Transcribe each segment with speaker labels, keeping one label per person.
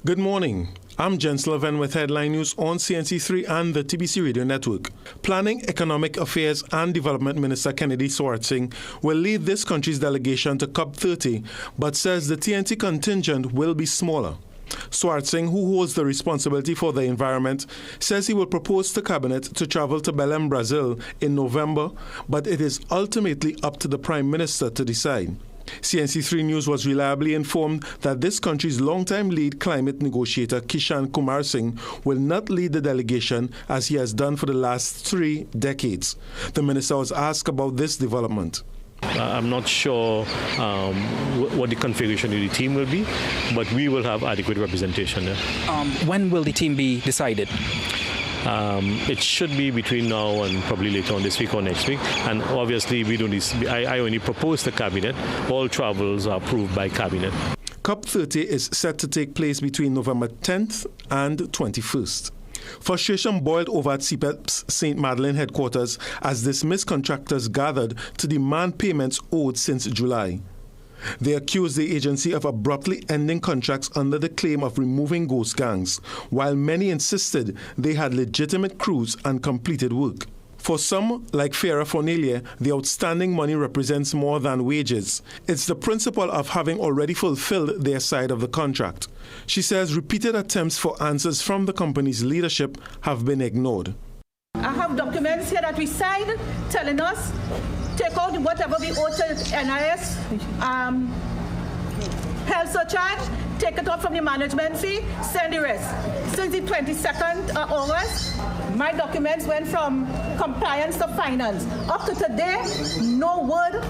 Speaker 1: Good morning. I'm Jens Leven with headline news on CNC3 and the TBC Radio Network. Planning, Economic Affairs and Development Minister Kennedy Swartzing will lead this country's delegation to COP30, but says the TNT contingent will be smaller. Swartzing, who holds the responsibility for the environment, says he will propose to Cabinet to travel to Belém, Brazil in November, but it is ultimately up to the Prime Minister to decide. CNC3 News was reliably informed that this country's longtime lead climate negotiator Kishan Kumar Singh will not lead the delegation as he has done for the last 3 decades. The minister was asked about this development.
Speaker 2: I'm not sure what the configuration of the team will be, but we will have adequate representation there.
Speaker 3: When will the team be decided?
Speaker 2: It should be between now and probably later on this week or next week. And obviously, I only propose to Cabinet. All travels are approved by Cabinet.
Speaker 1: COP30 is set to take place between November 10th and 21st. Frustration boiled over at CPEP's St. Madeleine headquarters as dismissed contractors gathered to demand payments owed since July. They accused the agency of abruptly ending contracts under the claim of removing ghost gangs, while many insisted they had legitimate crews and completed work. For some, like Farah Fornelia, the outstanding money represents more than wages. It's the principle of having already fulfilled their side of the contract. She says repeated attempts for answers from the company's leadership have been ignored.
Speaker 4: I have documents here that we signed telling us take out whatever we owe to NIS, health surcharge, take it off from the management fee, send the rest. Since the 22nd August, my documents went from compliance to finance. Up to today, no word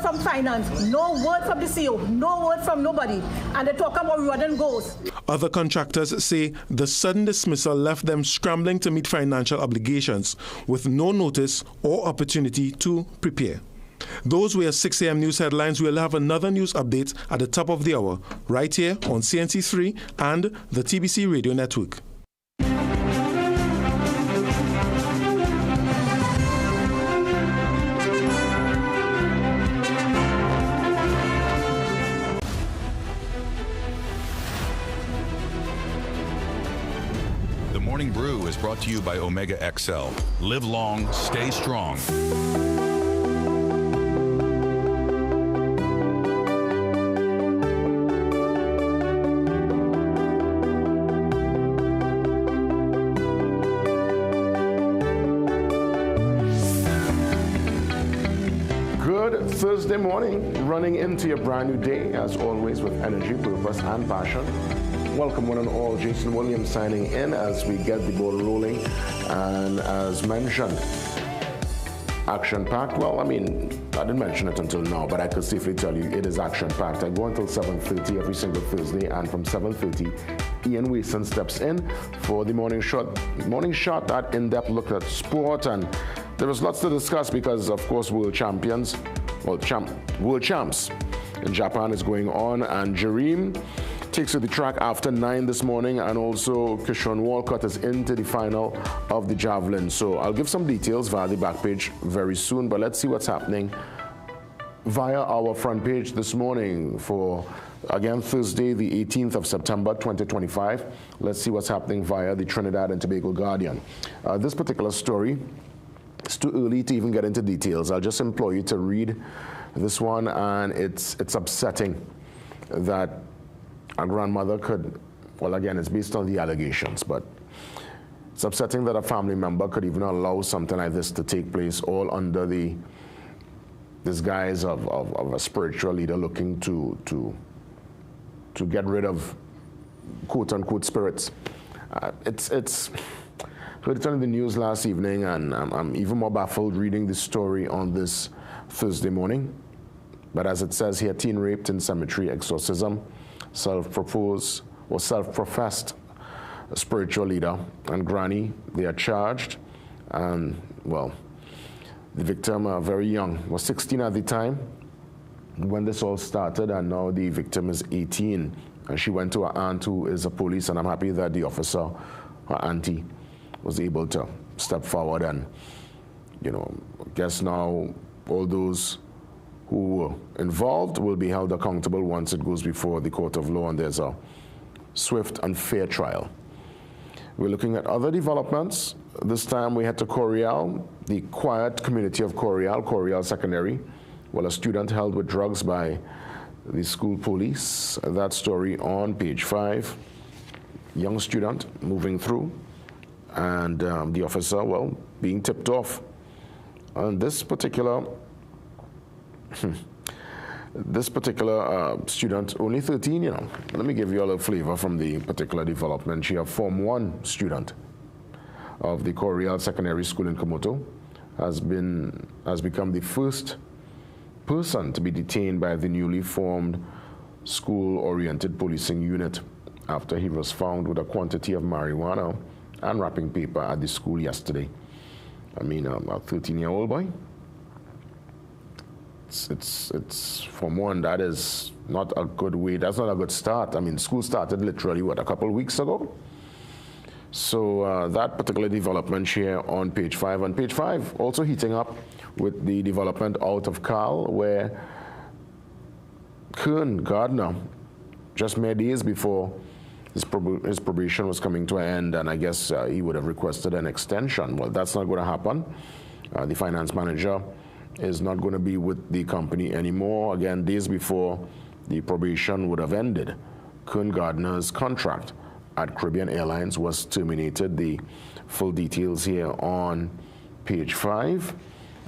Speaker 4: from finance, no word from the CEO, no word from nobody. And they talk about running ghosts.
Speaker 1: Other contractors say the sudden dismissal left them scrambling to meet financial obligations with no notice or opportunity to prepare. Those were 6 a.m. news headlines. We'll have another news update at the top of the hour, right here on CNC3 and the TBC Radio Network.
Speaker 5: The Morning Brew is brought to you by Omega XL. Live long, stay strong.
Speaker 6: Good Thursday morning, running into your brand new day, as always, with energy, purpose, and passion. Welcome one and all. Jason Williams signing in as we get the ball rolling. And as mentioned, action-packed. Well, I mean, I didn't mention it until now, but I could safely tell you it is action-packed. I go until 7:30 every single Thursday, and from 7:30, Ian Wason steps in for the morning shot. Morning shot, that in-depth look at sport, and there is lots to discuss because, of course, world champs in Japan is going on, and Jareem takes to the track after 9 this morning, and also Kishon Walcott is into the final of the javelin. So I'll give some details via the back page very soon, but let's see what's happening via our front page this morning for, again, Thursday, the 18th of September, 2025. Let's see what's happening via the Trinidad and Tobago Guardian. This particular story, it's too early to even get into details. I'll just implore you to read this one, and it's upsetting that a grandmother could, well, again, it's based on the allegations, but it's upsetting that a family member could even allow something like this to take place, all under the disguise of a spiritual leader looking to get rid of quote-unquote spirits. It's heard it on the news last evening, and I'm even more baffled reading this story on this Thursday morning. But as it says here, teen raped in cemetery, exorcism, self-proposed or self-professed spiritual leader and granny, they are charged. And, well, the victim, very young, was 16 at the time when this all started, and now the victim is 18. And she went to her aunt, who is a police, and I'm happy that the officer, her auntie, was able to step forward and, you know, I guess now all those who were involved will be held accountable once it goes before the court of law, and there's a swift and fair trial. We're looking at other developments. This time we head to Corial, the quiet community of Corial Secondary. Well, a student held with drugs by the school police. That story on page 5. Young student moving through, and the officer, well, being tipped off. And this particular student, only 13, you know. Let me give you a little flavor from the particular development. She, a Form 1 student of the Corial Secondary School in Komoto, has become the first person to be detained by the newly formed school-oriented policing unit after he was found with a quantity of marijuana and wrapping paper at the school yesterday. I mean, a 13-year-old boy. It's Form 1. That is not a good way. That's not a good start. I mean, school started literally, what, a couple of weeks ago? So that particular development here on page 5. On page 5, also heating up with the development out of Cal, where Kern Gardner, just mere days before his probation was coming to an end, and I guess he would have requested an extension. Well, that's not going to happen. The finance manager is not going to be with the company anymore. Again, days before the probation would have ended, Kern Gardner's contract at Caribbean Airlines was terminated. The full details here on page 5.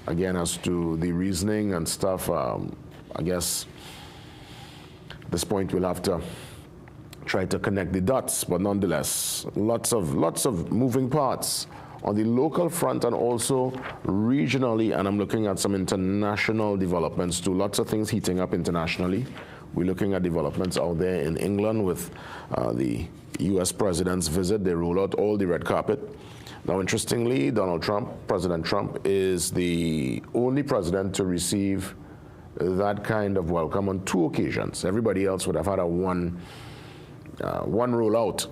Speaker 6: Again, as to the reasoning and stuff, I guess at this point we'll have to try to connect the dots, but nonetheless, lots of moving parts on the local front and also regionally, and I'm looking at some international developments too. Lots of things heating up internationally. We're looking at developments out there in England with the U.S. president's visit. They roll out all the red carpet. Now, interestingly, President Trump, is the only president to receive that kind of welcome on 2 occasions. Everybody else would have had a one rollout,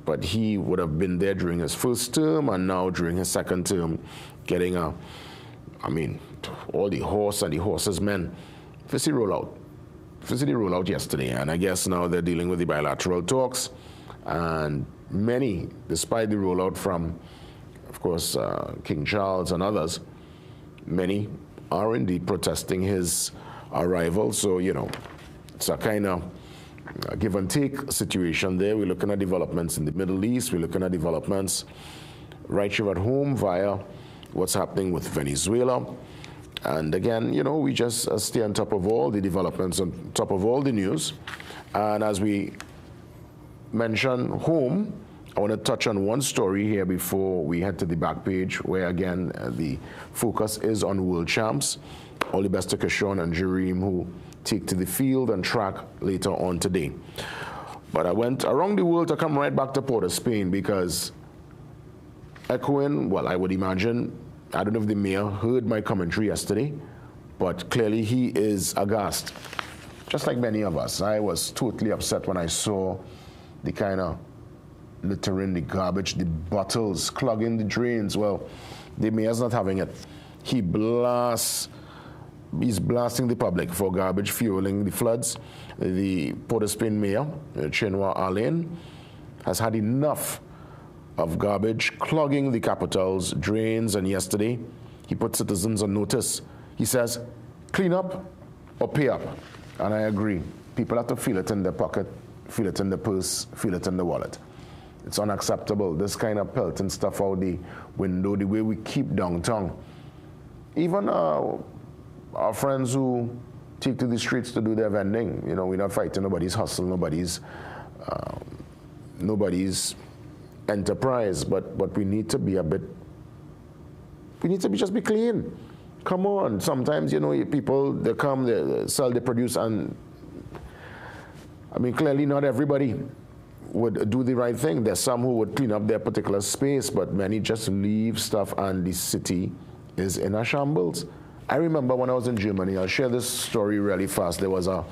Speaker 6: but he would have been there during his first term and now during his second term, getting all the horse and the horse's men. Visited rollout yesterday, and I guess now they're dealing with the bilateral talks, and many, despite the rollout from, of course, King Charles and others, many are indeed protesting his arrival. So, you know, it's a kind of give and take situation there. We're looking at developments in the Middle East. We're looking at developments right here at home via what's happening with Venezuela. And again, you know, we just stay on top of all the developments, on top of all the news. And as we mention home, I want to touch on one story here before we head to the back page, where again, the focus is on world champs. All the best to Kishon and Jereem, who take to the field and track later on today. But I went around the world to come right back to Port of Spain, because echoing, well, I would imagine, I don't know if the mayor heard my commentary yesterday, but clearly he is aghast. Just like many of us, I was totally upset when I saw the kind of littering, the garbage, the bottles clogging the drains. Well, the mayor's not having it. He's blasting the public for garbage fueling the floods. The Port of Spain mayor, Chinua Alain, has had enough of garbage clogging the capital's drains, and yesterday he put citizens on notice. He says, clean up or pay up. And I agree. People have to feel it in their pocket, feel it in the purse, feel it in the wallet. It's unacceptable, this kind of pelting stuff out the window, the way we keep downtown. Even our friends who take to the streets to do their vending, you know, we're not fighting nobody's hustle, nobody's enterprise, but we need to be just be clean. Come on, sometimes, you know, people, they come, they sell, they produce, and I mean, clearly not everybody would do the right thing. There's some who would clean up their particular space, but many just leave stuff and the city is in a shambles. I remember when I was in Germany, I'll share this story really fast. There was a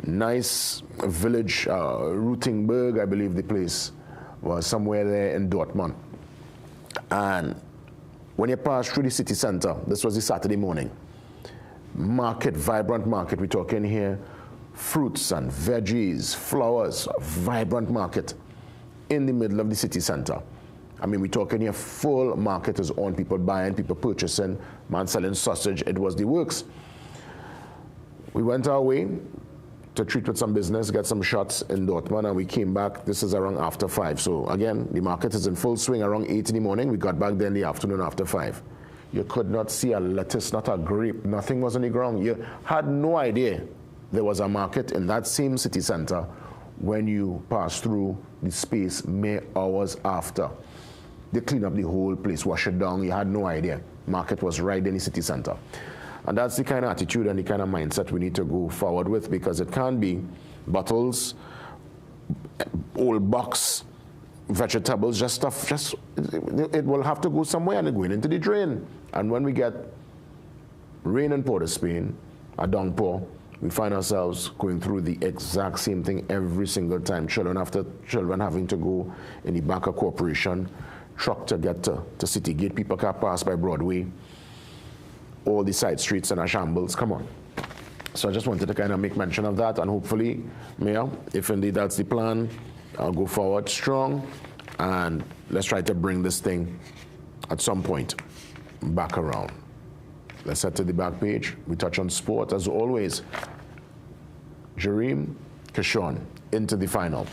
Speaker 6: nice village, Rutenberg, I believe the place was, somewhere there in Dortmund. And when you pass through the city center, this was a Saturday morning, market, vibrant market, we're talking here, fruits and veggies, flowers, a vibrant market in the middle of the city center. I mean, we're talking here, full market is on, people buying, people purchasing, man selling sausage. It was the works. We went our way to treat with some business, get some shots in Dortmund, and we came back. This is around after 5. So again, the market is in full swing around 8 in the morning. We got back there in the afternoon after 5. You could not see a lettuce, not a grape, nothing was on the ground. You had no idea there was a market in that same city center when you passed through the space mere hours after. They cleaned up the whole place, wash it down. You had no idea. Market was right in the city center. And that's the kind of attitude and the kind of mindset we need to go forward with, because it can't be bottles, old box, vegetables, just stuff, it will have to go somewhere and it's going into the drain. And when we get rain in Port of Spain, a downpour, we find ourselves going through the exact same thing every single time. Children after children having to go in the back of Corporation, truck to get to City Gate, people can't pass by Broadway. All the side streets and a shambles, come on. So I just wanted to kind of make mention of that, and hopefully, Mayor, if indeed that's the plan, I'll go forward strong, and let's try to bring this thing at some point back around. Let's head to the back page. We touch on sport as always. Jareem Kishon into the final.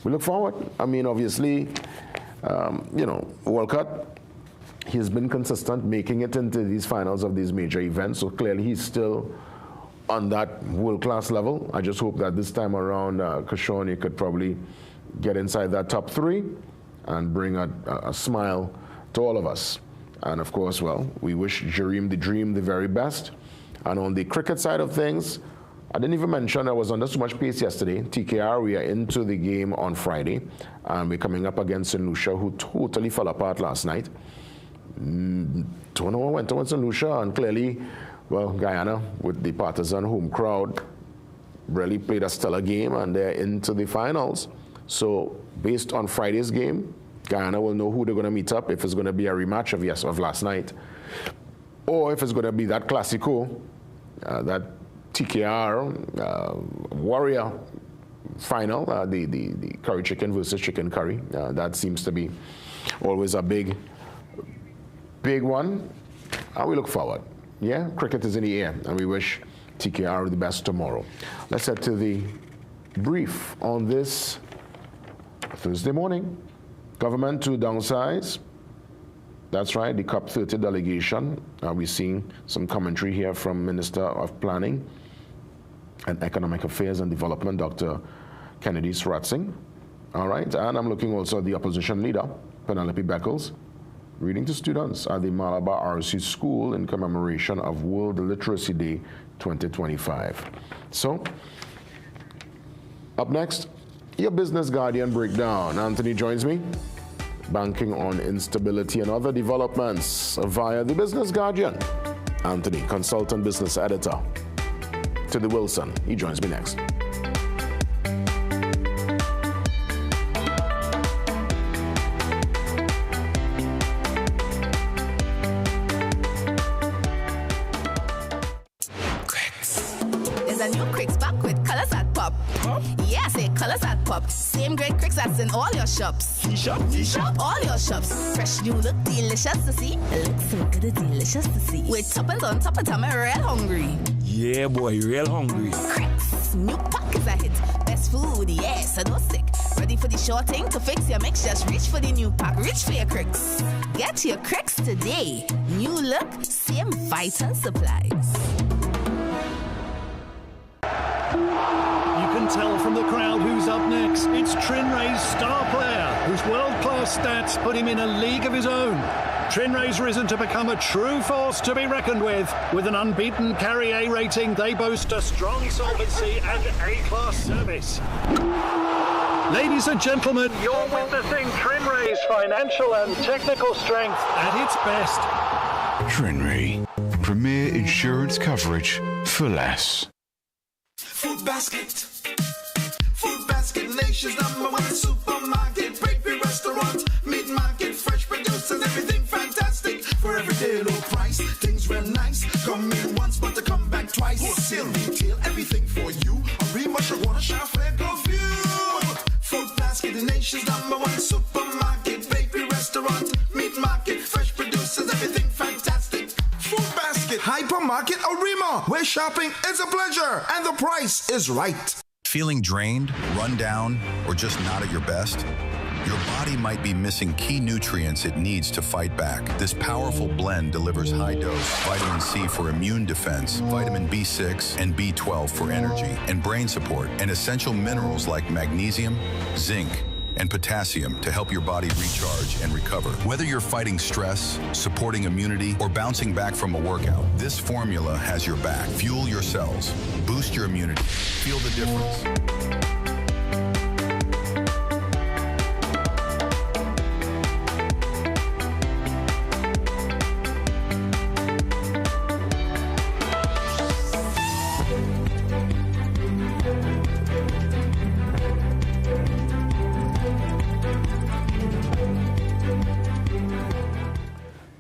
Speaker 6: We look forward. I mean, obviously, Walcott, he has been consistent making it into these finals of these major events, so clearly he's still on that world-class level. I just hope that this time around, Kishon, he could probably get inside that top 3 and bring a smile to all of us. And of course, well, we wish Jareem the Dream the very best. And on the cricket side of things, I didn't even mention I was under so much pace yesterday. TKR, we are into the game on Friday, and we're coming up against St. Lucia, who totally fell apart last night. Don't know what went on with St. Lucia, and clearly, well, Guyana, with the partisan home crowd, really played a stellar game, and they're into the finals. So, based on Friday's game, Guyana will know who they're going to meet up, if it's going to be a rematch of last night, or if it's going to be that Classico, that TKR Warrior final, the curry chicken versus chicken curry. That seems to be always a big one. And we look forward. Yeah, cricket is in the air, and we wish TKR the best tomorrow. Let's head to the brief on this Thursday morning. Government to downsize. That's right, the COP30 delegation. We're seeing some commentary here from Minister of Planning and Economic Affairs and Development, Dr. Kennedy Sratzing. All right, and I'm looking also at the opposition leader, Penelope Beckles, reading to students at the Malabar RC School in commemoration of World Literacy Day 2025. So, up next, your Business Guardian breakdown. Anthony joins me, banking on instability and other developments via the Business Guardian. Anthony, consultant business editor. To the Wilson, he joins me next.
Speaker 7: Same great Cricks that's in all your shops. T-shop, all your shops. Fresh new look, delicious to see. It looks so good, delicious to see. With toppings on top of time, I'm real hungry.
Speaker 8: Yeah, boy, real hungry.
Speaker 7: Cricks, new pack is a hit. Best food, yeah, so don't sick. Ready for the short thing to fix your mix? Just reach for the new pack. Reach for your Cricks. Get your Cricks today. New look, same vital supplies.
Speaker 9: Tell from the crowd who's up next. It's Trinray's star player, whose world-class stats put him in a league of his own. Trinray's risen to become a true force to be reckoned with. With an unbeaten Carry A rating, they boast a strong solvency and A-class service. Ladies and gentlemen, you're witnessing Trinray's financial and technical strength at its best.
Speaker 10: Trinray, premier insurance coverage for less.
Speaker 11: Food Basket. Food Basket, nation's #1 supermarket, bakery, restaurant, meat market, fresh produce and everything fantastic for everyday low price. price. Things real nice. Come in once, but to come back twice. Wholesale, retail, everything for you. A real much wanna shop for go fuel. Fruit basket, the nation's #1 supermarket, bakery, restaurant, meat market, fresh producers, everything fantastic. Fruit basket, hypermarket, Arima, where shopping is a pleasure and the price is right.
Speaker 5: Feeling drained, run down, or just not at your best? Your body might be missing key nutrients it needs to fight back. This powerful blend delivers high-dose vitamin C for immune defense, vitamin B6 and B12 for energy and brain support, and essential minerals like magnesium, zinc, and potassium to help your body recharge and recover. Whether you're fighting stress, supporting immunity, or bouncing back from a workout, this formula has your back. Fuel your cells, boost your immunity, feel the difference.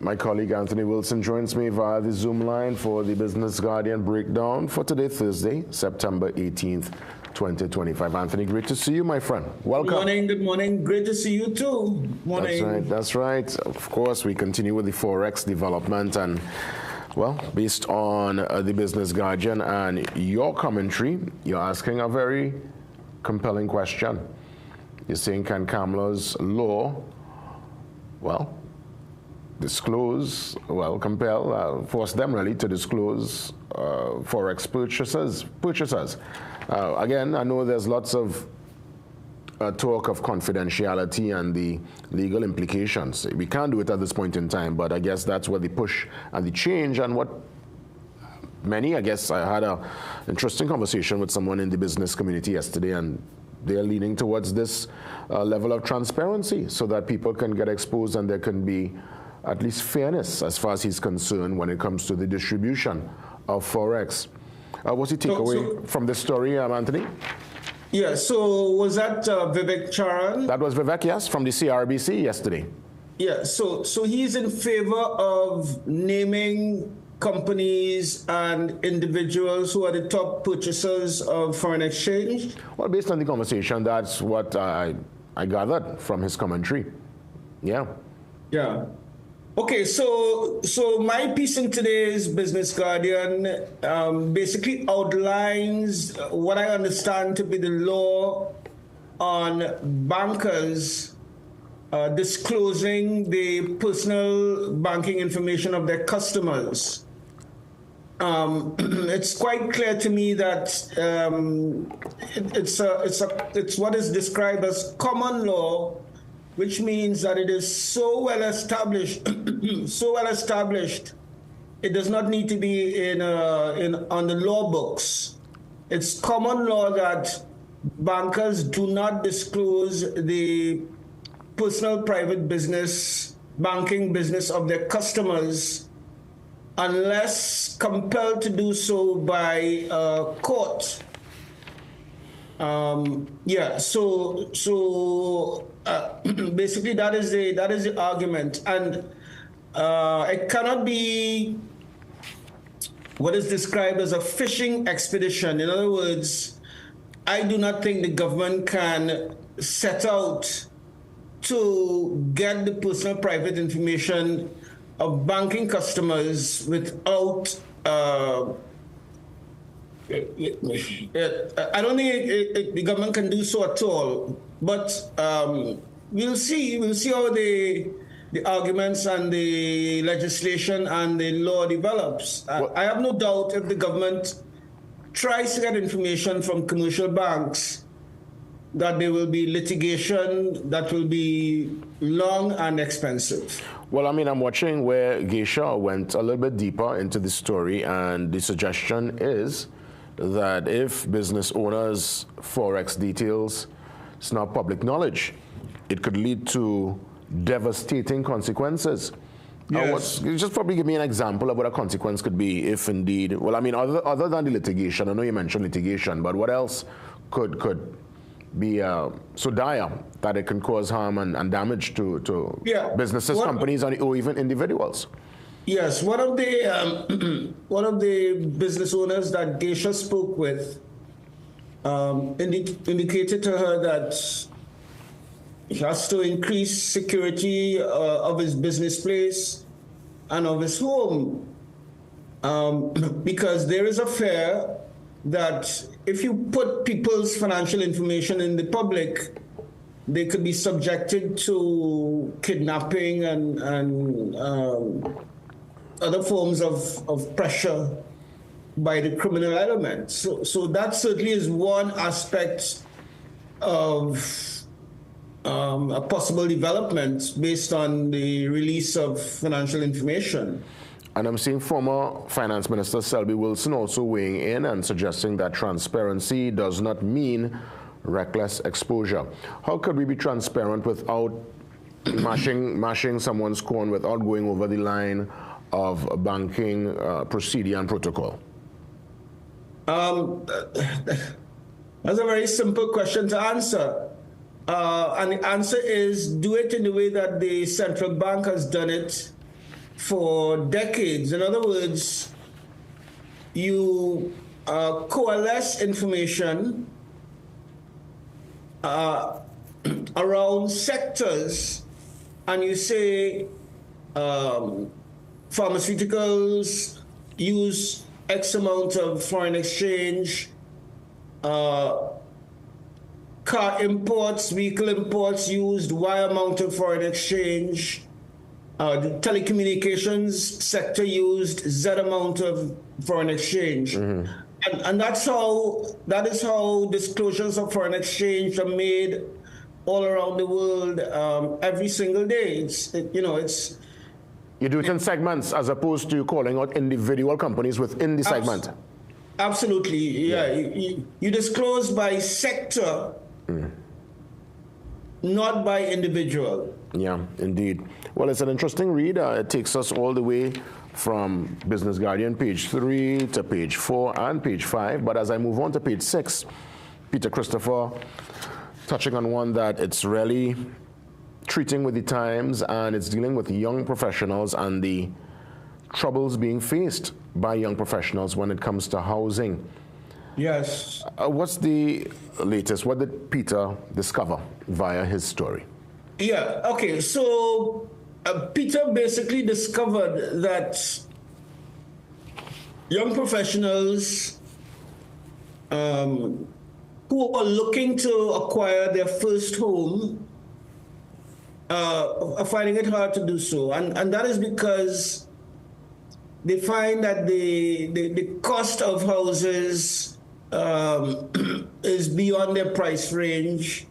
Speaker 6: My colleague Anthony Wilson joins me via the Zoom line for the Business Guardian breakdown for today, Thursday, September 18th, 2025. Anthony, great to see you, my friend. Welcome.
Speaker 12: Good morning. Great to see you too. Morning.
Speaker 6: That's right. Of course, we continue with the Forex development and, well, based on the Business Guardian and your commentary, you're asking a very compelling question. You're saying, can Kamla's law, well, disclose, well, compel, force them really to disclose Forex purchasers. Again, I know there's lots of talk of confidentiality and the legal implications. We can't do it at this point in time, but I guess that's where the push and the change and what many, I guess, I had an interesting conversation with someone in the business community yesterday, and they're leaning towards this level of transparency so that people can get exposed and there can be at least fairness as far as he's concerned when it comes to the distribution of Forex. What's the takeaway from this story, Anthony?
Speaker 12: Yeah, so was that Vivek Charan?
Speaker 6: That was Vivek, yes, from the CRBC yesterday.
Speaker 12: Yeah, so he's in favor of naming companies and individuals who are the top purchasers of foreign exchange?
Speaker 6: Well, based on the conversation, that's what I gathered from his commentary. Yeah.
Speaker 12: Yeah. Okay, so my piece in today's Business Guardian basically outlines what I understand to be the law on bankers disclosing the personal banking information of their customers. It's quite clear to me that it's what is described as common law, which means that it is so well established, it does not need to be on the law books. It's common law that bankers do not disclose the personal private business, banking business of their customers unless compelled to do so by court. Basically that is the argument, and it cannot be what is described as a fishing expedition. In other words, I do not think the government can set out to get the personal private information of banking customers without I don't think the government can do so at all, but we'll see how the arguments and the legislation and the law develops. I have no doubt if the government tries to get information from commercial banks that there will be litigation that will be long and expensive.
Speaker 6: Well, I mean, I'm watching where Geisha went a little bit deeper into the story, and the suggestion is that if business owners' Forex details is not public knowledge, it could lead to devastating consequences.
Speaker 12: Yes.
Speaker 6: Just probably give me an example of what a consequence could be if indeed, well, I mean, other than the litigation, I know you mentioned litigation, but what else could be so dire that it can cause harm and damage to businesses, companies, or even individuals?
Speaker 12: Yes, one of the one of the business owners that Geisha spoke with indicated to her that he has to increase security of his business place and of his home, because there is a fear that if you put people's financial information in the public, they could be subjected to kidnapping and other forms of pressure by the criminal element. So that certainly is one aspect of a possible development based on the release of financial information.
Speaker 6: And I'm seeing former Finance Minister Selby Wilson also weighing in and suggesting that transparency does not mean reckless exposure. How could we be transparent without mashing someone's corn, without going over the line of banking procedure and protocol?
Speaker 12: That's a very simple question to answer. And the answer is do it in the way that the central bank has done it for decades. In other words, you coalesce information around sectors, and you say pharmaceuticals use X amount of foreign exchange, car imports, vehicle imports used Y amount of foreign exchange, the telecommunications sector used Z amount of foreign exchange. Mm-hmm. And that is how disclosures of foreign exchange are made all around the world every single day.
Speaker 6: You do it in segments as opposed to calling out individual companies within the segment.
Speaker 12: Absolutely, yeah. You disclose by sector, not by individual.
Speaker 6: Yeah, indeed. Well, it's an interesting read. It takes us all the way from Business Guardian page 3 to page 4 and page 5. But as I move on to page 6, Peter Christopher touching on one that it's really treating with the times, and it's dealing with young professionals and the troubles being faced by young professionals when it comes to housing.
Speaker 12: Yes.
Speaker 6: What's the latest? What did Peter discover via his story?
Speaker 12: Yeah, okay, so Peter basically discovered that young professionals who are looking to acquire their first home are finding it hard to do so. And that is because they find that the cost of houses is beyond their price range.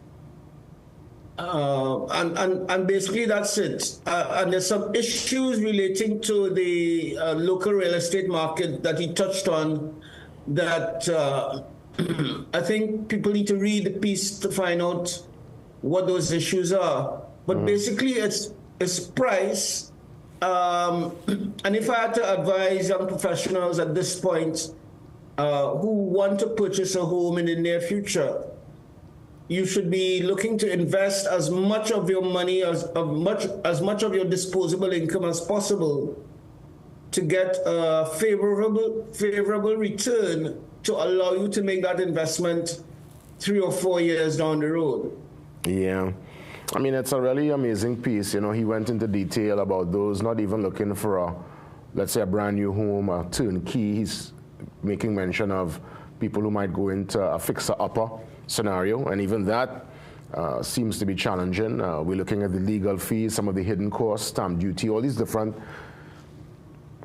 Speaker 12: And basically that's it. And there's some issues relating to the local real estate market that he touched on that I think people need to read the piece to find out what those issues are. But basically it's price. And if I had to advise young professionals at this point who want to purchase a home in the near future, you should be looking to invest as much of your money, as much of your disposable income as possible to get a favorable return to allow you to make that investment 3 or 4 years down the road.
Speaker 6: Yeah. I mean, it's a really amazing piece. You know, he went into detail about those not even looking for let's say a brand new home, a turnkey. He's making mention of people who might go into a fixer-upper scenario, and even that seems to be challenging. We're looking at the legal fees, some of the hidden costs, stamp duty, all these different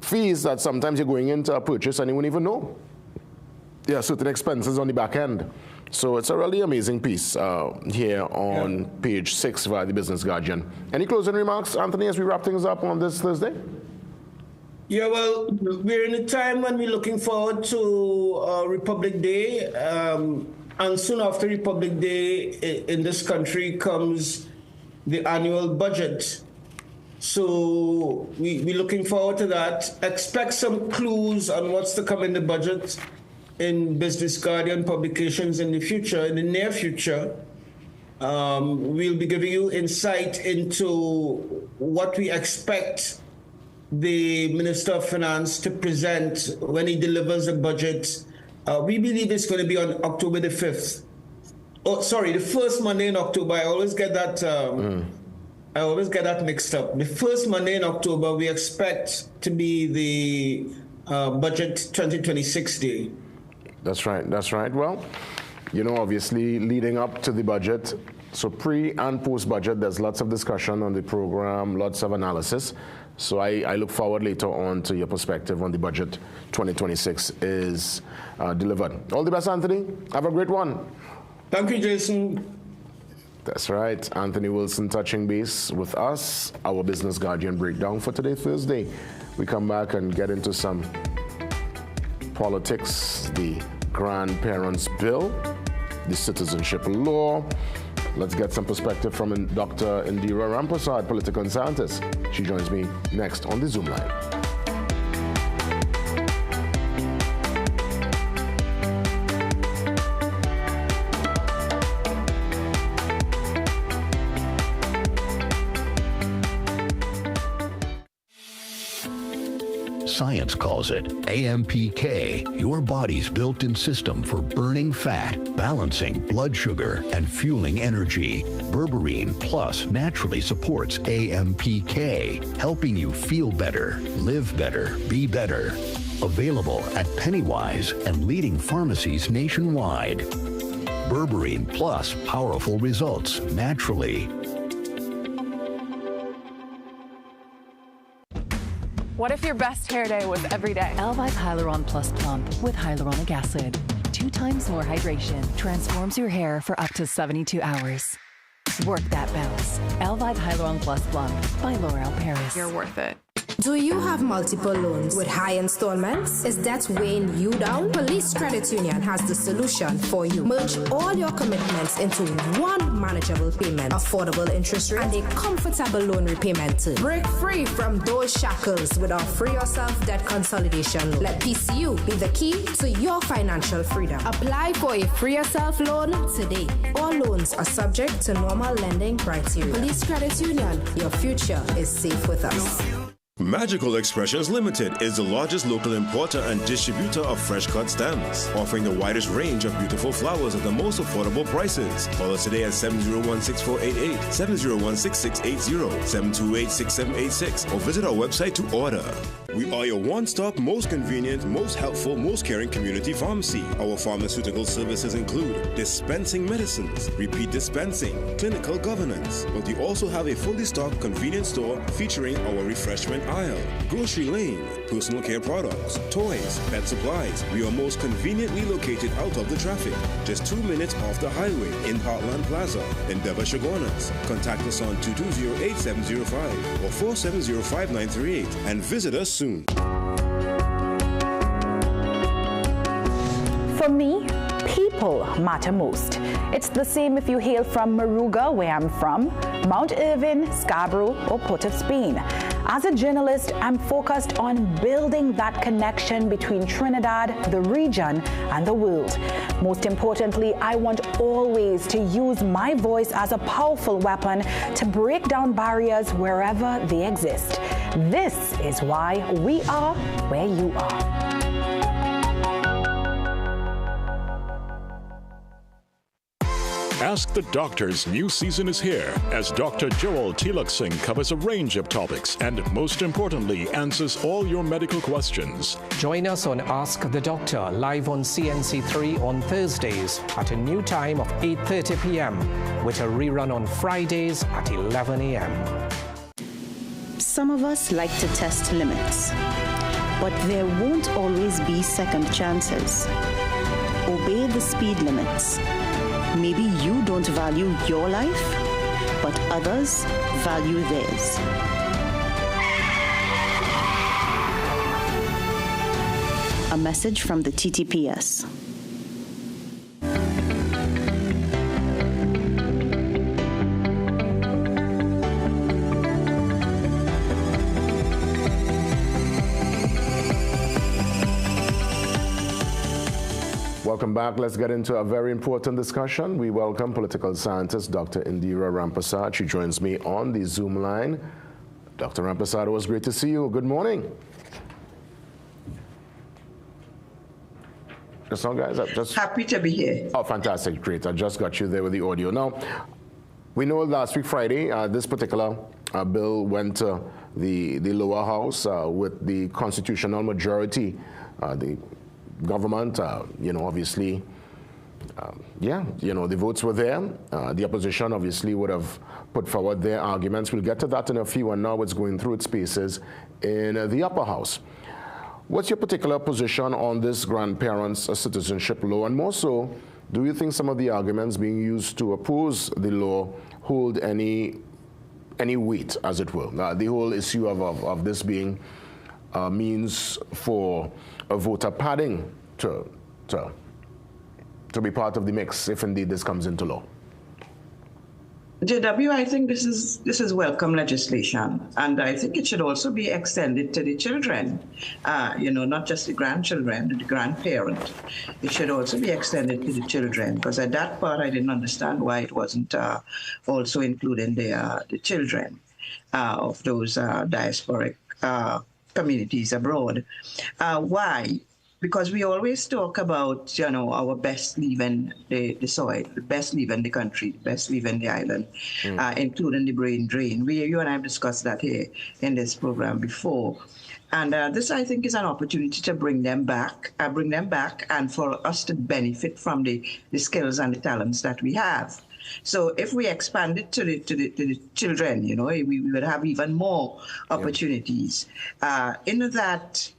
Speaker 6: fees that sometimes you're going into a purchase and you won't even know. There are certain expenses on the back end. So it's a really amazing piece here on page 6 via the Business Guardian. Any closing remarks, Anthony, as we wrap things up on this Thursday?
Speaker 12: Yeah, well, we're in a time when we're looking forward to Republic Day. And soon after Republic Day in this country comes the annual budget. So we're looking forward to that. Expect some clues on what's to come in the budget in Business Guardian publications in the future, in the near future. We'll be giving you insight into what we expect the Minister of Finance to present when he delivers the budget. We believe it's going to be on October the 5th. Oh, sorry, the first Monday in October. I always get that. I always get that mixed up. The first Monday in October, we expect to be the budget 2026 day.
Speaker 6: That's right. That's right. Well, you know, obviously leading up to the budget, so pre and post budget, there's lots of discussion on the program, lots of analysis. So I look forward later on to your perspective on the budget 2026 is delivered. All the best, Anthony. Have a great one.
Speaker 12: Thank you, Jason.
Speaker 6: That's right. Anthony Wilson touching base with us, our Business Guardian breakdown for today, Thursday. We come back and get into some politics, the Grandparents' Bill, the citizenship law. Let's get some perspective from Dr. Indira Ramprasad, political scientist. She joins me next on the Zoom line.
Speaker 13: Science calls it AMPK, your body's built-in system for burning fat, balancing blood sugar, and fueling energy. Berberine Plus naturally supports AMPK, helping you feel better, live better, be better. Available at Pennywise and leading pharmacies nationwide. Berberine Plus, powerful results naturally.
Speaker 14: What if your best hair day was every day?
Speaker 15: Elvive Hyaluron Plus Plump with hyaluronic acid. 2 times more hydration transforms your hair for up to 72 hours. Work that bounce. Elvive Hyaluron Plus Plump by L'Oreal Paris.
Speaker 14: You're worth it.
Speaker 16: Do you have multiple loans with high installments? Is that weighing you down? Police Credit Union has the solution for you. Merge all your commitments into one manageable payment, affordable interest rate, and a comfortable loan repayment term. Break free from those shackles with our Free Yourself Debt Consolidation Loan. Let PCU be the key to your financial freedom. Apply for a Free Yourself loan today. All loans are subject to normal lending criteria. Police Credit Union, your future is safe with us.
Speaker 17: Magical Expressions Limited is the largest local importer and distributor of fresh cut stems, offering the widest range of beautiful flowers at the most affordable prices. Call us today at 701-6488, 701-6680, 728-6786, or visit our website to order. We are your one-stop, most convenient, most helpful, most caring community pharmacy. Our pharmaceutical services include dispensing medicines, repeat dispensing, clinical governance, but we also have a fully stocked convenience store featuring our refreshment aisle, grocery lane, personal care products, toys, pet supplies. We are most conveniently located out of the traffic, just 2 minutes off the highway in Heartland Plaza, Endeavour, Chaguanas. Contact us on 220-8705 or 470-5938 and visit us soon.
Speaker 18: For me, people matter most. It's the same if you hail from Moruga, where I'm from, Mount Irvin, Scarborough, or Port of Spain. As a journalist, I'm focused on building that connection between Trinidad, the region, and the world. Most importantly, I want always to use my voice as a powerful weapon to break down barriers wherever they exist. This is why we are where you are.
Speaker 19: Ask the Doctor's new season is here as Dr. Joel Tilak Singh covers a range of topics and, most importantly, answers all your medical questions.
Speaker 20: Join us on Ask the Doctor live on CNC3 on Thursdays at a new time of 8:30 p.m. with a rerun on Fridays at 11 a.m.
Speaker 21: Some of us like to test limits, but there won't always be second chances. Obey the speed limits. Maybe you don't value your life, but others value theirs. A message from the TTPS.
Speaker 6: Welcome back. Let's get into a very important discussion. We welcome political scientist Dr. Indira Ramprasad. She joins me on the Zoom line. Dr. Rampersad, it was great to see you. Good morning. Just now, guys,
Speaker 3: happy to be here.
Speaker 6: Oh, fantastic, great. I just got you there with the audio. Now, we know last week Friday, this particular bill went to the lower house with the constitutional majority. The government, obviously, the votes were there. The opposition obviously would have put forward their arguments. We'll get to that in a few, and now it's going through its paces in the upper house. What's your particular position on this grandparents' citizenship law? And more so, do you think some of the arguments being used to oppose the law hold any weight, as it will? The whole issue of this being a means for a voter padding to be part of the mix, if indeed this comes into law.
Speaker 3: JW, I think this is welcome legislation, and I think it should also be extended to the children, not just the grandchildren, the grandparent. It should also be extended to the children, because at that part I didn't understand why it wasn't also including the children of those diasporic communities abroad. Why? Because we always talk about, our best leaving the soil, the best leaving the country, the best leaving the island, including the brain drain. You and I have discussed that here in this program before. And this, I think, is an opportunity to bring them back, and for us to benefit from the skills and the talents that we have. So if we expand it to the children, we would have even more opportunities. In that,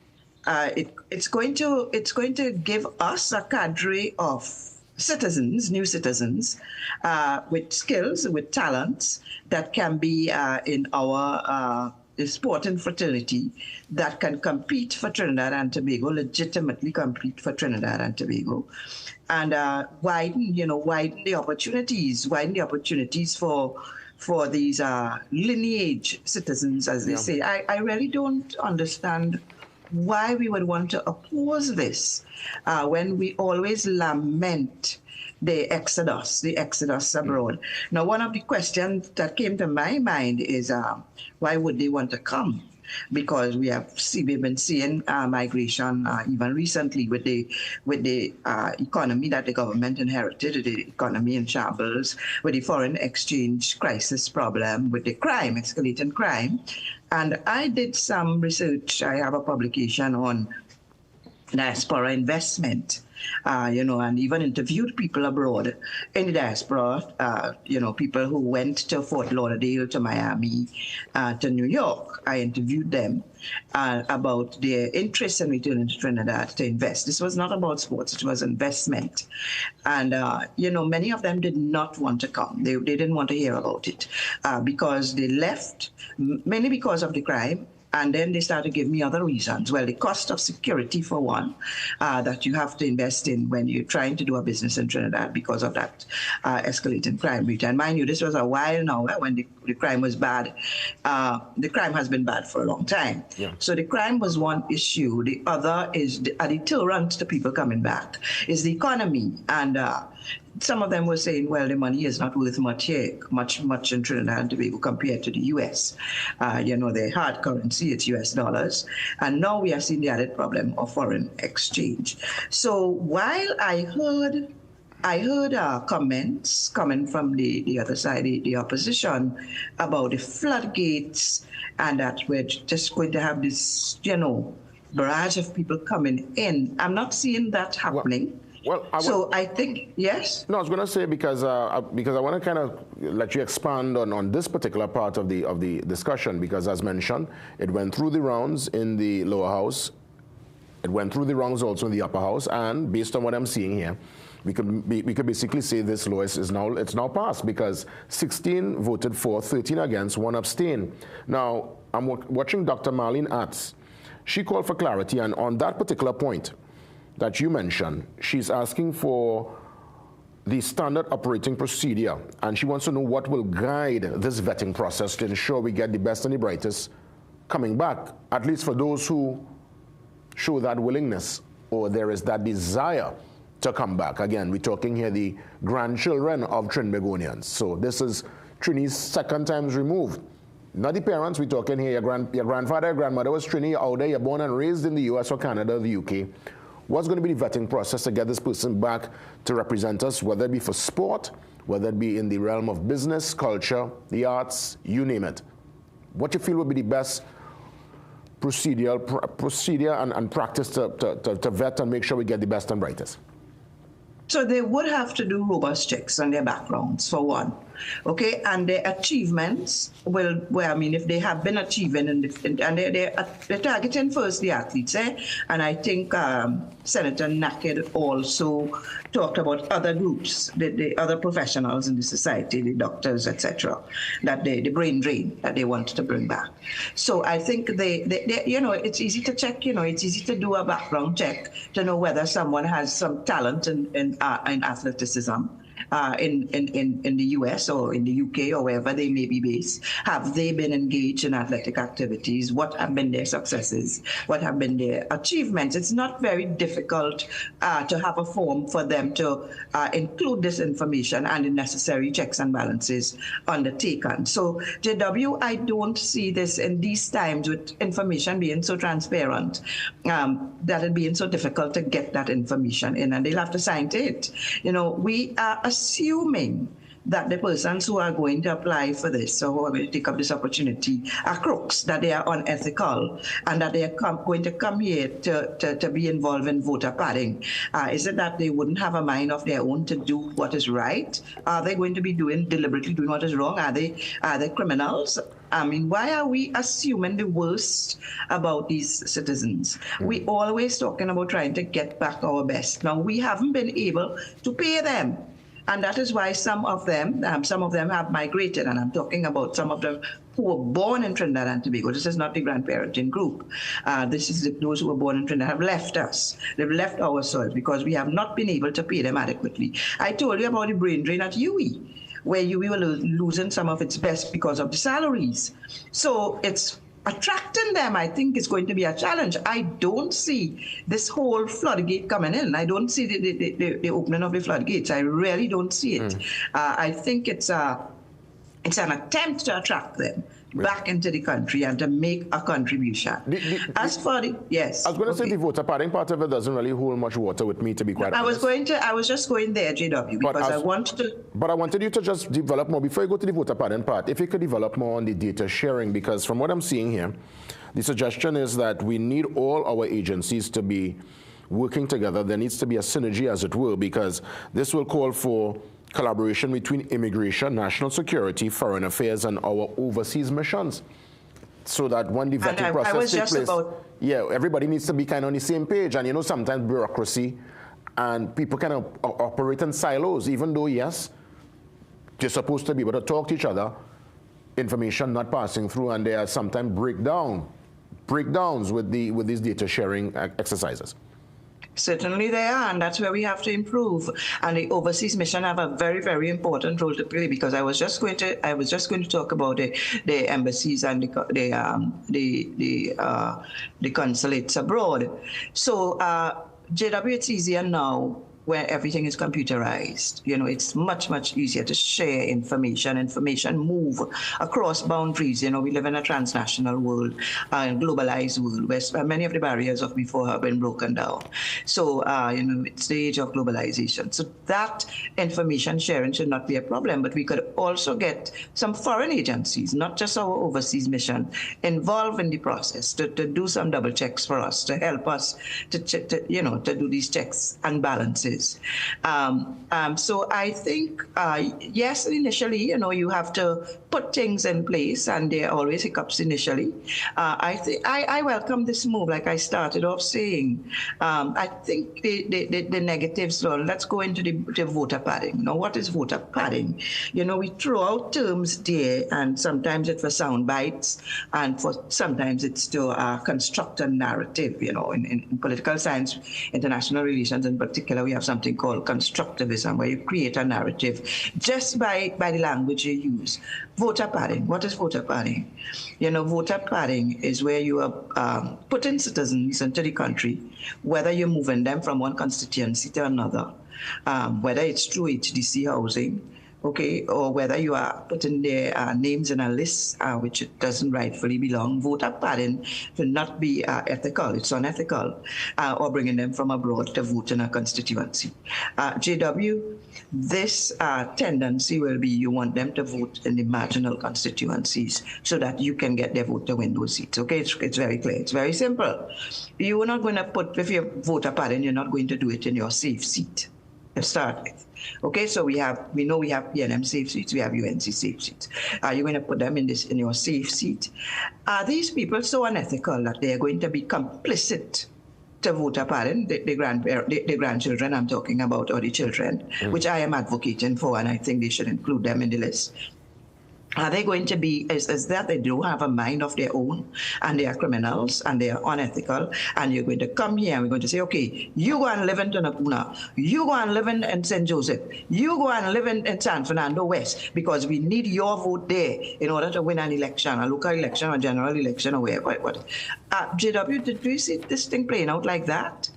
Speaker 3: it's going to give us a cadre of citizens, new citizens, with skills, with talents that can be in our sport and fraternity, that can compete for Trinidad and Tobago, legitimately compete for Trinidad and Tobago, and widen the opportunities for these lineage citizens, as they say. I really don't understand why we would want to oppose this when we always lament the exodus abroad. Now, one of the questions that came to my mind is why would they want to come? Because we've been seeing migration even recently with the economy that the government inherited, the economy in shambles, with the foreign exchange crisis problem, with the crime, escalating crime. And I did some research. I have a publication on diaspora investment, and even interviewed people abroad in the diaspora, people who went to Fort Lauderdale, to Miami, to New York. I interviewed them about their interest in returning to Trinidad to invest. This was not about sports, it was investment. And, many of them did not want to come. They didn't want to hear about it because they left, mainly because of the crime. And then they started to give me other reasons. Well, the cost of security, for one, that you have to invest in when you're trying to do a business in Trinidad because of that escalating crime rate. And mind you, this was a while now when the crime was bad. The crime has been bad for a long time. Yeah. So the crime was one issue. The other is a deterrent to people coming back, is the economy. And some of them were saying, well, the money is not worth much here, much in Trinidad and Tobago compared to the U.S. Their hard currency, it's U.S. dollars. And now we are seeing the added problem of foreign exchange. So while I heard comments coming from the other side, the opposition, about the floodgates and that we're just going to have this, barrage of people coming in. I'm not seeing that happening. I think, yes?
Speaker 6: No, I was going to say because I want to kind of let you expand on this particular part of the discussion, because as mentioned, it went through the rounds in the lower house. It went through the rounds also in the upper house, and based on what I'm seeing here, we could basically say this law is now passed, because 16 voted for, 13 against, 1 abstained. Now, I'm watching Dr. Marlene Atz. She called for clarity, and on that particular point that you mentioned, she's asking for the standard operating procedure, and she wants to know what will guide this vetting process to ensure we get the best and the brightest coming back, at least for those who show that willingness or there is that desire to come back. Again, we're talking here the grandchildren of Trinbagonians. So this is Trini's second time removed. not the parents, we're talking here, your grandfather, your grandmother was Trini, you're out there, you're born and raised in the US or Canada or the UK. What's going to be the vetting process to get this person back to represent us, whether it be for sport, whether it be in the realm of business, culture, the arts, you name it? What you feel would be the best procedure and practice to vet and make sure we get the best and brightest?
Speaker 3: So they would have to do robust checks on their backgrounds, for one. Okay, and their achievements will, well, I mean, if they have been achieving, and they're targeting first the athletes, and I think Senator Naked also talked about other groups, the other professionals in the society, the doctors, etc., that the brain drain that they want to bring back. So I think they you know, it's easy to check, you know, it's easy to do a background check to know whether someone has some talent in athleticism. In the US or in the UK or wherever they may be based? Have they been engaged in athletic activities? What have been their successes? What have been their achievements? It's not very difficult to have a form for them to include this information and the necessary checks and balances undertaken. So, JW, I don't see this in these times with information being so transparent, that it being so difficult to get that information in, and they'll have to sign to it. You know, we are assuming that the persons who are going to apply for this, or who are going to take up this opportunity, are crooks, that they are unethical, and that they are going to come here to be involved in voter padding. Is it that they wouldn't have a mind of their own to do what is right? Are they going to be deliberately doing what is wrong? Are they criminals? I mean, why are we assuming the worst about these citizens? We always talking about trying to get back our best. Now, we haven't been able to pay them. And that is why some of them have migrated, and I'm talking about some of them who were born in Trinidad and Tobago. This is not the grandparenting group. This is those who were born in Trinidad have left us. They've left our soil because we have not been able to pay them adequately. I told you about the brain drain at UE, where UE were losing some of its best because of the salaries. So it's attracting them, I think, is going to be a challenge. I don't see this whole floodgate coming in. I don't see the opening of the floodgates. I really don't see it. I think it's an attempt to attract them back into the country and to make a contribution. As for the, yes.
Speaker 6: I was going to say the voter padding part of it doesn't really hold much water with me, to be quite honest.
Speaker 3: I was just going there, JW, because I wanted to. But
Speaker 6: I wanted you to just develop more, before you go to the voter padding part, if you could develop more on the data sharing, because from what I'm seeing here, the suggestion is that we need all our agencies to be working together. There needs to be a synergy, as it were, because this will call for collaboration between immigration, national security, foreign affairs, and our overseas missions, so that when the vetting process takes place, everybody needs to be kind of on the same page. And you know, sometimes bureaucracy and people kind of operate in silos, even though, yes, they're supposed to be able to talk to each other, information not passing through, and there are sometimes breakdowns with these data sharing exercises.
Speaker 3: Certainly they are, and that's where we have to improve. And the overseas mission have a very, very important role to play, because I was just going to talk about the embassies and the consulates abroad. So JW, it's easier now where everything is computerized. You know, it's much, much easier to share information move across boundaries. You know, we live in a transnational world, globalized world, where many of the barriers of before have been broken down. So, you know, it's the age of globalization. So that information sharing should not be a problem, but we could also get some foreign agencies, not just our overseas mission, involved in the process to do some double checks for us, to help us to do these checks and balances. So I think, yes, initially, you know, you have to put things in place, and there are always hiccups initially. I welcome this move, like I started off saying. I think the negatives, so let's go into the voter padding. Now, what is voter padding? You know, we throw out terms there, and sometimes it's for sound bites, and sometimes it's to construct a narrative. You know, in political science, international relations in particular, we have something called constructivism, where you create a narrative just by the language you use. Voter padding. What is voter padding? You know, voter padding is where you are putting citizens into the country, whether you're moving them from one constituency to another, whether it's through HDC housing, okay, or whether you are putting their names in a list which it doesn't rightfully belong, voter padding will not be ethical. It's unethical, or bringing them from abroad to vote in a constituency. JW, this tendency will be you want them to vote in the marginal constituencies so that you can get their vote to win those seats. Okay, it's very clear. It's very simple. You are not going to put, if you're voter padding, you're not going to do it in your safe seat to start with. Okay, so we know we have PNM safe seats, we have UNC safe seats. Are you going to put them in your safe seat? Are these people so unethical that they are going to be complicit to voter padding, the grandchildren I'm talking about, or the children, which I am advocating for, and I think they should include them in the list? Are they going to be, is that they do have a mind of their own, and they are criminals, and they are unethical, and you're going to come here and we're going to say, okay, you go and live in Tunapuna, you go and live in St. Joseph, you go and live in San Fernando West, because we need your vote there in order to win an election, a local election, a general election, or whatever. JW, did we see this thing playing out like that?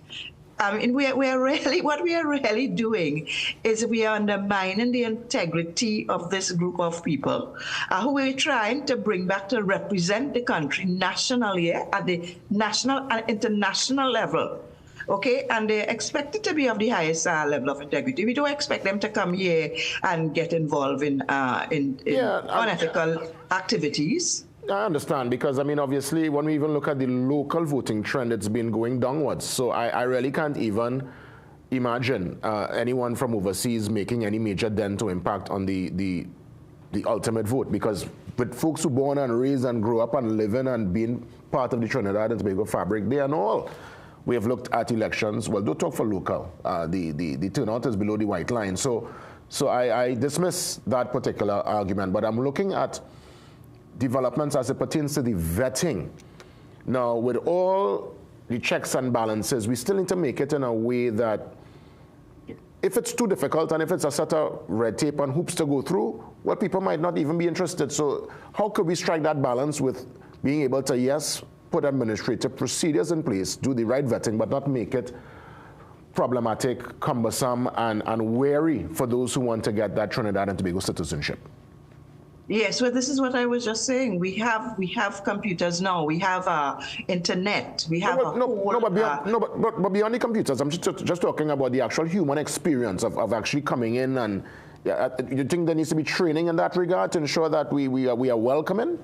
Speaker 3: I mean, what we are really doing is we are undermining the integrity of this group of people who we're trying to bring back to represent the country nationally, at the national and international level. Okay, and they're expected to be of the highest level of integrity. We don't expect them to come here and get involved in unethical activities.
Speaker 6: I understand, because, I mean, obviously, when we even look at the local voting trend, it's been going downwards. So I really can't even imagine anyone from overseas making any major dent to impact on the ultimate vote, because with folks who born and raised and grew up and living and being part of the Trinidad and Tobago fabric, they and all. We have looked at elections. Well, don't talk for local. The turnout is below the white line. So I dismiss that particular argument, but I'm looking at developments as it pertains to the vetting. Now, with all the checks and balances, we still need to make it in a way that if it's too difficult and if it's a set of red tape and hoops to go through, well, people might not even be interested. So how could we strike that balance with being able to, yes, put administrative procedures in place, do the right vetting, but not make it problematic, cumbersome, and wary for those who want to get that Trinidad and Tobago citizenship?
Speaker 3: Yes, well, this is what I was just saying. We have computers now. We have internet. We have
Speaker 6: but beyond the computers, I'm just talking about the actual human experience of actually coming in. And you think there needs to be training in that regard to ensure that we are welcoming?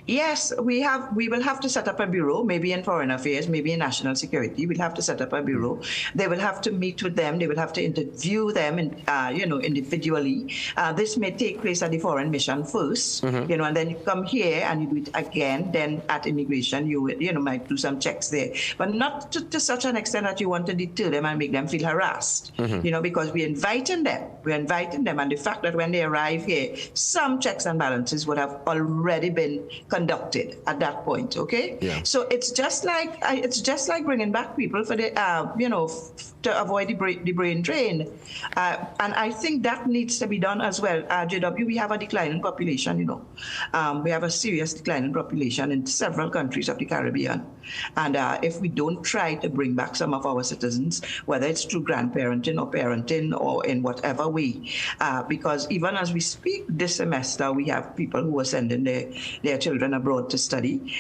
Speaker 3: Yes, we will have to set up a bureau, maybe in foreign affairs, maybe in national security. We'll have to set up a bureau. They will have to meet with them. They will have to interview them, individually. This may take place at the foreign mission first, and then you come here and you do it again. Then at immigration, you might do some checks there, but not to such an extent that you want to deter them and make them feel harassed. Because we're inviting them. And the fact that when they arrive here, some checks and balances would have already been conducted at that point. Okay, so it's just like bringing back people for the to avoid the brain drain, and I think that needs to be done as well. JW, we have a declining population. We have a serious declining population in several countries of the Caribbean, and if we don't try to bring back some of our citizens, whether it's through grandparenting or parenting or in whatever way, because even as we speak this semester, we have people who are sending their children abroad to study.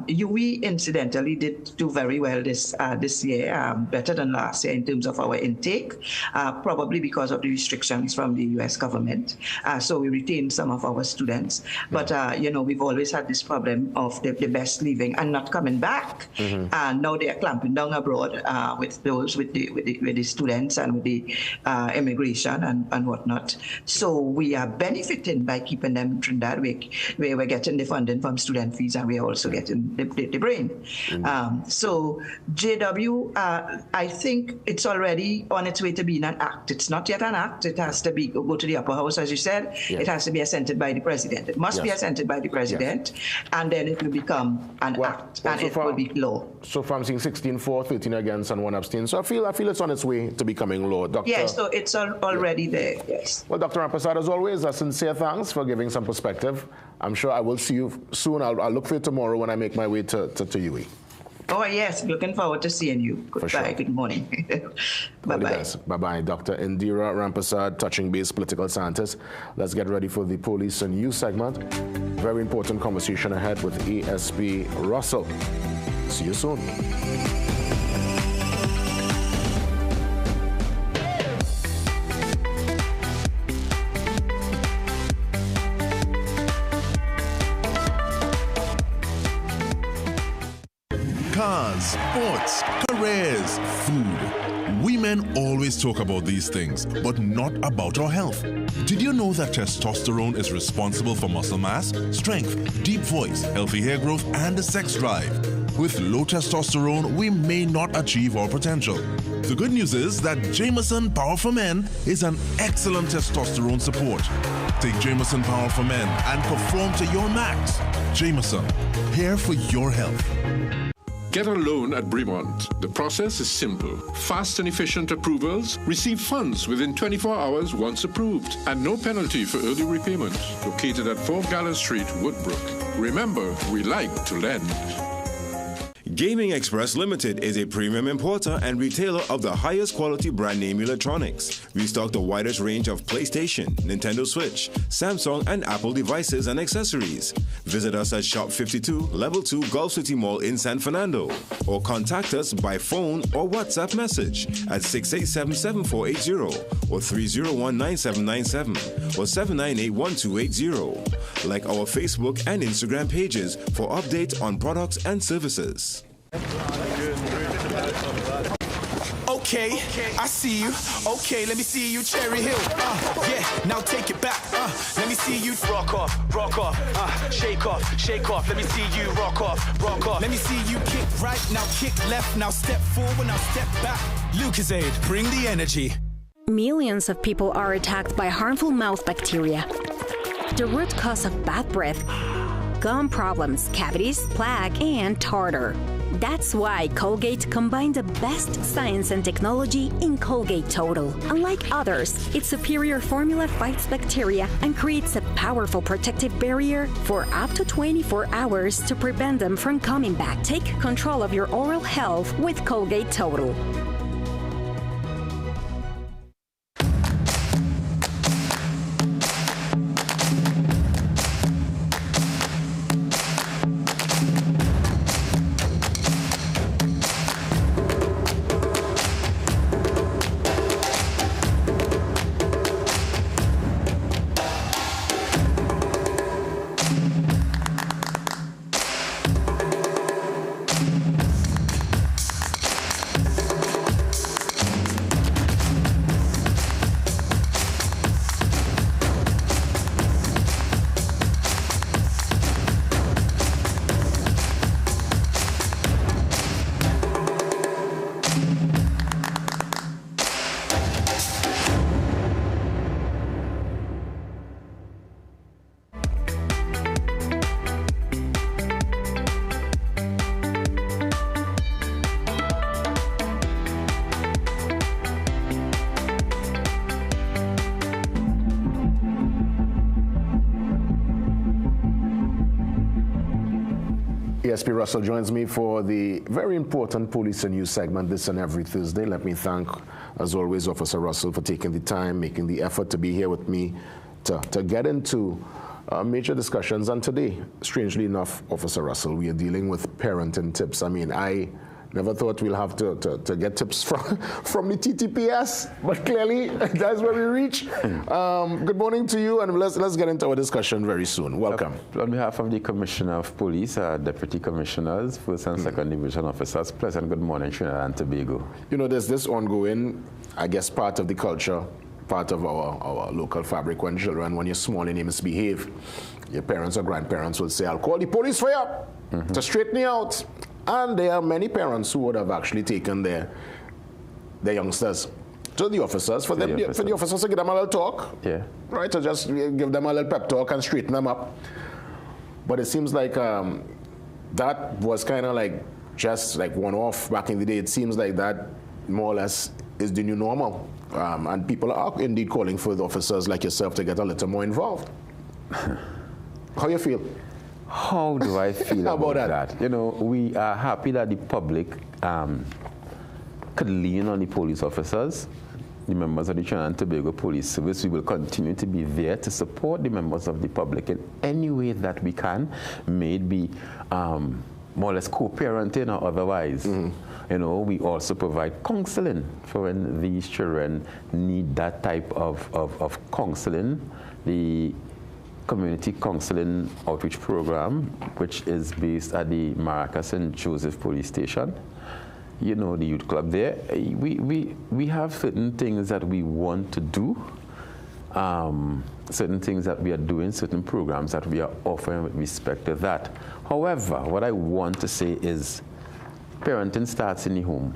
Speaker 3: We incidentally did do very well this year, better than last year in terms of our intake, probably because of the restrictions from the U.S. government. So we retained some of our students, but we've always had this problem of the best leaving and not coming back. And now they are clamping down abroad with the students and with the immigration and whatnot. So we are benefiting by keeping them in Trinidad. We're getting the funding from student fees, and we are also getting the brain. So JW, I think it's already on its way to being an act. It's not yet an act. It has to go to the upper house, as you said. It has to be assented by the president. It must be assented by the president, and then it will become an act, and it will be law. So far I'm seeing 16 for, 13 against, and 1 abstain. So I feel it's on its way to becoming law. Dr. Yes, so it's already there, yes. Well, Dr. Rampersad, as always, a sincere thanks for giving some perspective. I'm sure I will see you soon. I'll look for you tomorrow when I make my way to UAE. Oh, yes. Looking forward to seeing you. Goodbye.
Speaker 6: Sure.
Speaker 3: Good morning. Bye-bye.
Speaker 6: Bye-bye. Dr. Indira Rampersad, touching base political scientist. Let's get ready for the police and you segment. Very important conversation ahead with ASP Russell. See you soon.
Speaker 2: Cars, sports, careers, food. We men always talk about these things, but not about our health. Did you know that testosterone is responsible for muscle mass, strength, deep voice, healthy hair growth, and a sex drive? With low testosterone, we may not achieve our potential. The good news is that Jameson Power for Men is an excellent testosterone support. Take Jameson Power for Men and perform to your max. Jameson, here for your health.
Speaker 22: Get a loan at Bremont. The process is simple. Fast and efficient approvals. Receive funds within 24 hours once approved. And no penalty for early repayment. Located at 4 Gallows Street, Woodbrook. Remember, we like to lend.
Speaker 17: Gaming Express Limited is a premium importer and retailer of the highest quality brand name electronics. We stock the widest range of PlayStation, Nintendo Switch, Samsung, and Apple devices and accessories. Visit us at Shop 52, Level 2, Gulf City Mall in San Fernando, or contact us by phone or WhatsApp message at 687-7480 or 301-9797 or 798-1280. Like our Facebook and Instagram pages for updates on products and services.
Speaker 11: Okay, I see you. Okay, let me see you, Cherry Hill. Yeah, now take it back. Let me see you rock off, shake off, shake off. Let me see you rock off, rock off. Let me see you kick right, now kick left, now step forward, now step back. Lucozade, bring the energy.
Speaker 23: Millions of people are attacked by harmful mouth bacteria. The root cause of bad breath, gum problems, cavities, plaque, and tartar. That's why Colgate combined the best science and technology in Colgate Total. Unlike others, its superior formula fights bacteria and creates a powerful protective barrier for up to 24 hours to prevent them from coming back. Take control of your oral health with Colgate Total.
Speaker 6: ASP Russell joins me for the very important Police and News segment this and every Thursday. Let me thank, as always, Officer Russell for taking the time, making the effort to be here with me to get into major discussions. And today, strangely enough, Officer Russell, we are dealing with parenting tips. I mean, I never thought we'll have to get tips from the TTPS, but clearly that's where we reach. Good morning to you, and let's get into our discussion very soon. Welcome.
Speaker 24: On behalf of the Commissioner of Police, Deputy Commissioners, First and Second Division Officers, pleasant good morning, Trinidad and Tobago.
Speaker 6: You know, there's this ongoing, I guess, part of the culture, part of our local fabric when children, when you're small and you misbehave, your parents or grandparents will say, I'll call the police for you to straighten you out. And there are many parents who would have actually taken their youngsters to the officers for the officers to give them a little talk, right? To just give them a little pep talk and straighten them up. But it seems like that was kind of like just like one-off back in the day. It seems like that more or less is the new normal, and people are indeed calling for the officers like yourself to get a little more involved. How you feel?
Speaker 24: How do I feel about that? You know, we are happy that the public could lean on the police officers, the members of the Trinidad and Tobago Police Service. We will continue to be there to support the members of the public in any way that we can, may it be more or less co-parenting or otherwise. You know, we also provide counseling for when these children need that type of counseling. The Community Counseling Outreach Program, which is based at the Maracas St. Joseph Police Station. You know, the youth club there. We have certain things that we want to do, certain things that we are doing, certain programs that we are offering with respect to that. However, what I want to say is parenting starts in the home.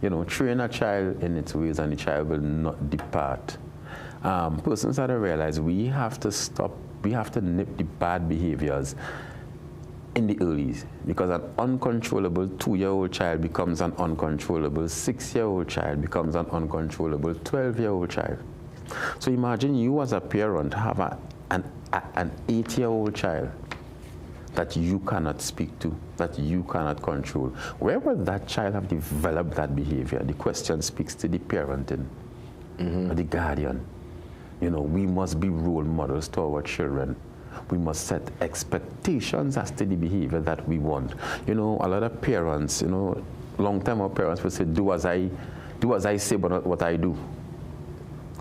Speaker 24: You know, train a child in its ways and the child will not depart. Persons have to realize we have to stop, we have to nip the bad behaviors in the early, because an uncontrollable 2-year-old child becomes an uncontrollable 6-year-old child, becomes an uncontrollable 12-year-old child. So imagine you as a parent have an 8-year-old child that you cannot speak to, that you cannot control. Where will that child have developed that behavior? The question speaks to the parenting, the guardian. You know, we must be role models to our children. We must set expectations as to the behavior that we want. You know, a lot of parents, you know, long-time our parents would say, do as I say, but not what I do.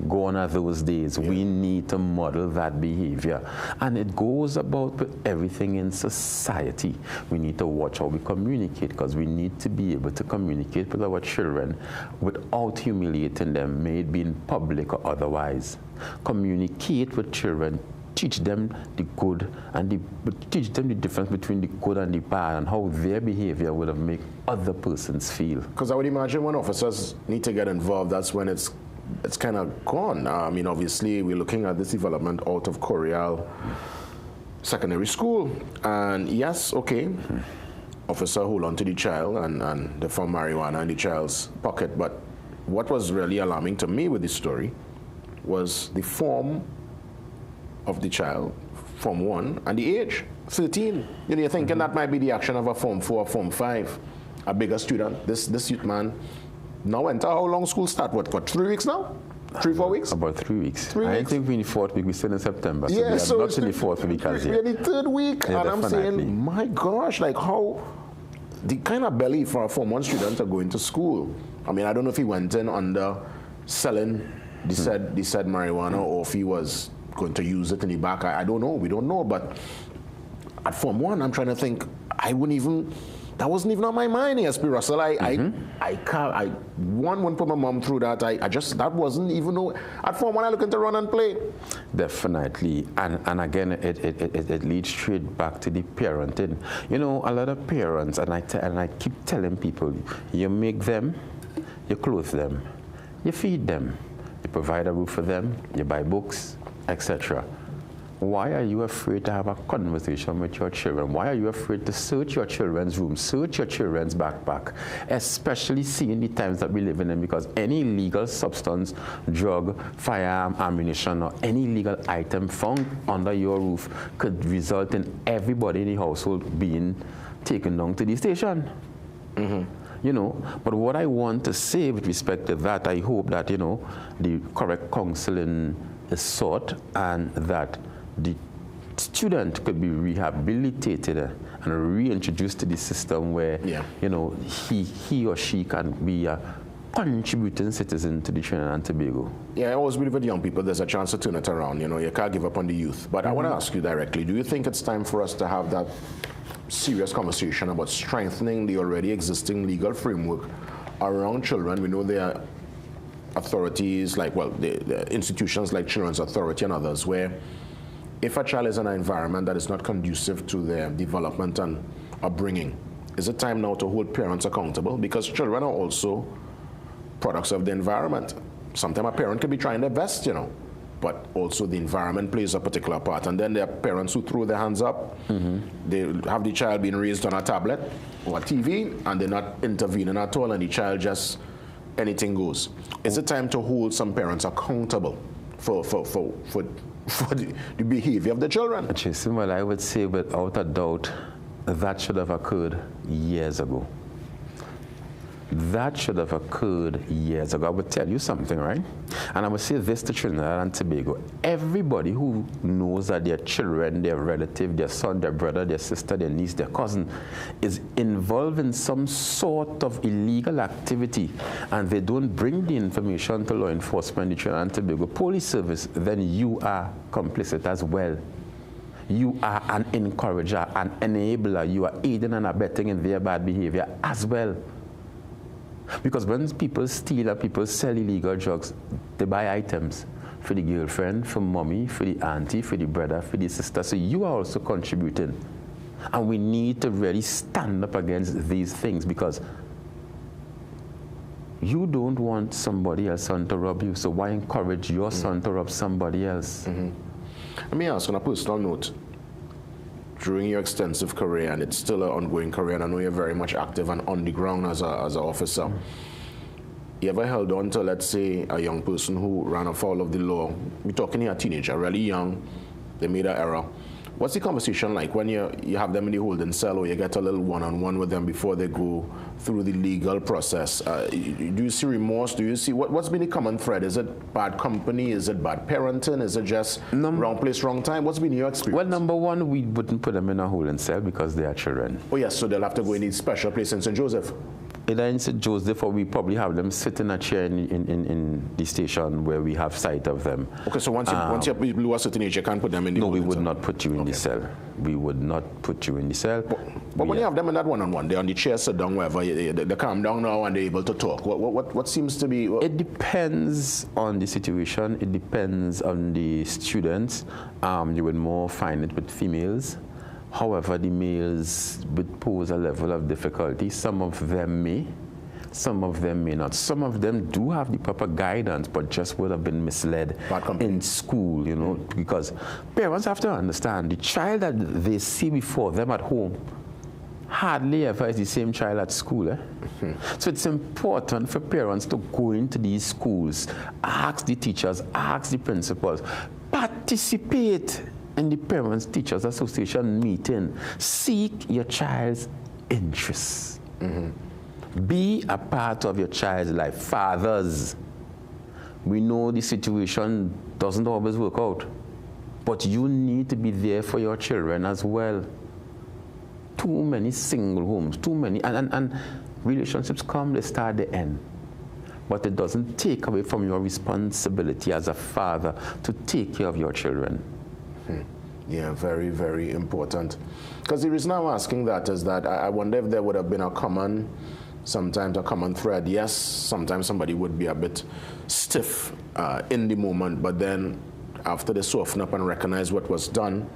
Speaker 24: Gone are those days. We need to model that behavior. And it goes about with everything in society. We need to watch how we communicate, because we need to be able to communicate with our children without humiliating them, may it be in public or otherwise. Communicate with children, teach them the good and teach them the difference between the good and the bad and how their behavior would have made other persons feel.
Speaker 6: Because I would imagine when officers need to get involved, that's when it's kind of gone. I mean, obviously, we're looking at this development out of Corial Secondary School. And yes, okay, officer hold on to the child and they found marijuana in the child's pocket. But what was really alarming to me with this story was the form of the child, Form 1, and the age, 13. You know, you're thinking that might be the action of a Form 4 or Form 5, a bigger student. This youth man now enter how long school start? What 3 weeks now? 3-4 weeks?
Speaker 24: About 3 weeks.
Speaker 6: 3 weeks.
Speaker 24: I think we're in the 4th week. We're still in September. So
Speaker 6: yeah,
Speaker 24: we are
Speaker 6: so
Speaker 24: not in the 4th week as yet.
Speaker 6: We're in the 3rd week.
Speaker 24: Yeah,
Speaker 6: and
Speaker 24: definitely.
Speaker 6: I'm saying, my gosh, like how the kind of belly for a Form 1 student to go into school. I mean, I don't know if he went in under selling the said marijuana or if he was going to use it in the back. I don't know. We don't know. But at Form 1, I'm trying to think, that wasn't even on my mind, ESP Russell. I wouldn't put my mom through that. That wasn't even, at Form 1 I looking to run and play.
Speaker 24: Definitely. And again, it leads straight back to the parenting. You know, a lot of parents, and I keep telling people, you make them, you clothe them, you feed them, you provide a roof for them, you buy books, etc. Why are you afraid to have a conversation with your children? Why are you afraid to search your children's room, search your children's backpack, especially seeing the times that we live in? Because any illegal substance, drug, firearm, ammunition, or any illegal item found under your roof could result in everybody in the household being taken down to the station. You know, but what I want to say with respect to that, I hope that, you know, the correct counseling is sought and that the student could be rehabilitated and reintroduced to the system where, you know, he or she can be a contributing citizen to the Trinidad and Tobago.
Speaker 6: Yeah, I always believe with young people, there's a chance to turn it around. You know, you can't give up on the youth. But I want to ask you directly, do you think it's time for us to have that serious conversation about strengthening the already existing legal framework around children? We know there are authorities like, well, the institutions like Children's Authority and others, where if a child is in an environment that is not conducive to their development and upbringing, is it time now to hold parents accountable? Because children are also products of the environment. Sometimes a parent could be trying their best, you know, but also the environment plays a particular part. And then there are parents who throw their hands up. They have the child being raised on a tablet or a TV, and they're not intervening at all, and the child just, anything goes. Is it time to hold some parents accountable for the behavior of the children.
Speaker 24: Jason, well, I would say without a doubt that should have occurred years ago. That should have occurred years ago. I would tell you something, right? And I would say this to Trinidad and Tobago. Everybody who knows that their children, their relative, their son, their brother, their sister, their niece, their cousin is involved in some sort of illegal activity and they don't bring the information to law enforcement, the Trinidad and Tobago Police Service, then you are complicit as well. You are an encourager, an enabler. You are aiding and abetting in their bad behavior as well. Because when people steal or people sell illegal drugs, they buy items for the girlfriend, for mommy, for the auntie, for the brother, for the sister. So you are also contributing. And we need to really stand up against these things because you don't want somebody else's son to rob you. So why encourage your son to rob somebody else?
Speaker 6: Let me ask on a personal note. During your extensive career, and it's still an ongoing career, and I know you're very much active and on the ground as an officer, you ever held on to, let's say, a young person who ran afoul of the law? We're talking here a teenager, really young, they made an error. What's the conversation like when you have them in the holding cell or you get a little one-on-one with them before they go through the legal process? Do you see remorse? Do you see, what's been the common thread? Is it bad company? Is it bad parenting? Is it just wrong place, wrong time? What's been your experience?
Speaker 24: Well, number one, we wouldn't put them in a holding cell because they are children.
Speaker 6: Oh yes, so they'll have to go in a special place in St. Joseph.
Speaker 24: Either in St. Joseph or we probably have them sit in a chair in the station where we have sight of them.
Speaker 6: Okay, so once you're below a certain age, you can't put them in the
Speaker 24: No, we would not put you in the cell. We would not put you in the cell.
Speaker 6: But when you have them in that one-on-one, they're on the chair, sit down, wherever, they calm down now and they're able to talk. What seems to be...
Speaker 24: It depends on the situation. It depends on the students. You would more find it with females. However, the males would pose a level of difficulty. Some of them may, some of them may not. Some of them do have the proper guidance, but just would have been misled in school, you know, because parents have to understand the child that they see before them at home hardly ever is the same child at school. So it's important for parents to go into these schools, ask the teachers, ask the principals, participate in the Parents Teachers Association meeting. Seek your child's interests. Be a part of your child's life. Fathers, we know the situation doesn't always work out, but you need to be there for your children as well. Too many single homes, too many, and relationships come, they start, they end. But it doesn't take away from your responsibility as a father to take care of your children.
Speaker 6: Yeah, very, very important. Because the reason I'm asking that is that I wonder if there would have been sometimes a common thread. Yes, sometimes somebody would be a bit stiff in the moment, but then after they soften up and recognize what was done,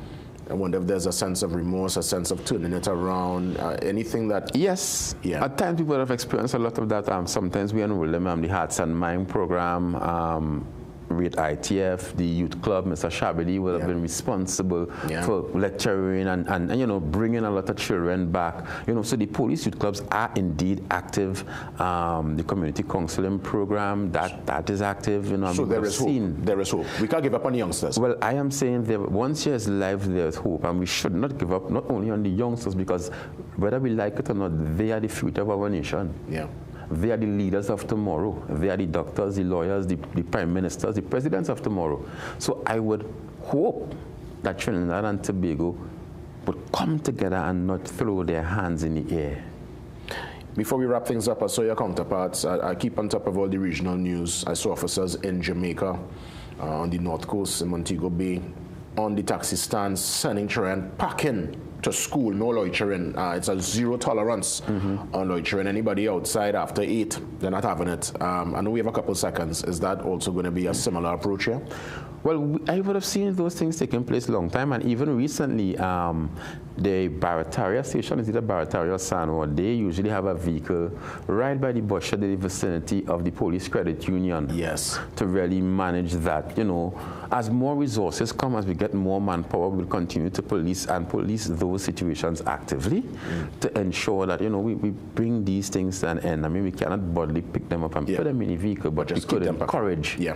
Speaker 6: I wonder if there's a sense of remorse, a sense of turning it around, anything that...
Speaker 24: Yes. Yeah. At times people have experienced a lot of that. Sometimes we enroll them in the Hearts and Mind program. With ITF, the youth club, Mr. Shabidi would have been responsible for lecturing and you know, bringing a lot of children back. You know, so the police youth clubs are indeed active. The community counseling program, that is active. You know,
Speaker 6: so there is hope. There is hope. We can't give up on the youngsters.
Speaker 24: Well, I am saying that once you're alive, there is hope, and we should not give up not only on the youngsters, because whether we like it or not, they are the future of our nation.
Speaker 6: Yeah.
Speaker 24: They are the leaders of tomorrow. They are the doctors, the lawyers, the prime ministers, the presidents of tomorrow. So I would hope that Trinidad and Tobago would come together and not throw their hands in the air.
Speaker 6: Before we wrap things up, I saw your counterparts. I keep on top of all the regional news. I saw officers in Jamaica, on the North Coast, in Montego Bay, on the taxi stands, sending children packing to school, no loitering. It's a zero tolerance on loitering. Anybody outside after 8, they're not having it. I know we have a couple seconds. Is that also going to be a similar approach here?
Speaker 24: Well, I would have seen those things taking place a long time, and even recently, the Barataria station, is either Barataria or Sanwa, they usually have a vehicle right by the bus shed in the vicinity of the police credit union.
Speaker 6: Yes.
Speaker 24: To really manage that. You know, as more resources come, as we get more manpower, we'll continue to police those situations actively to ensure that, you know, we bring these things to an end. I mean, we cannot bodily pick them up and put them in a vehicle, but we could encourage, you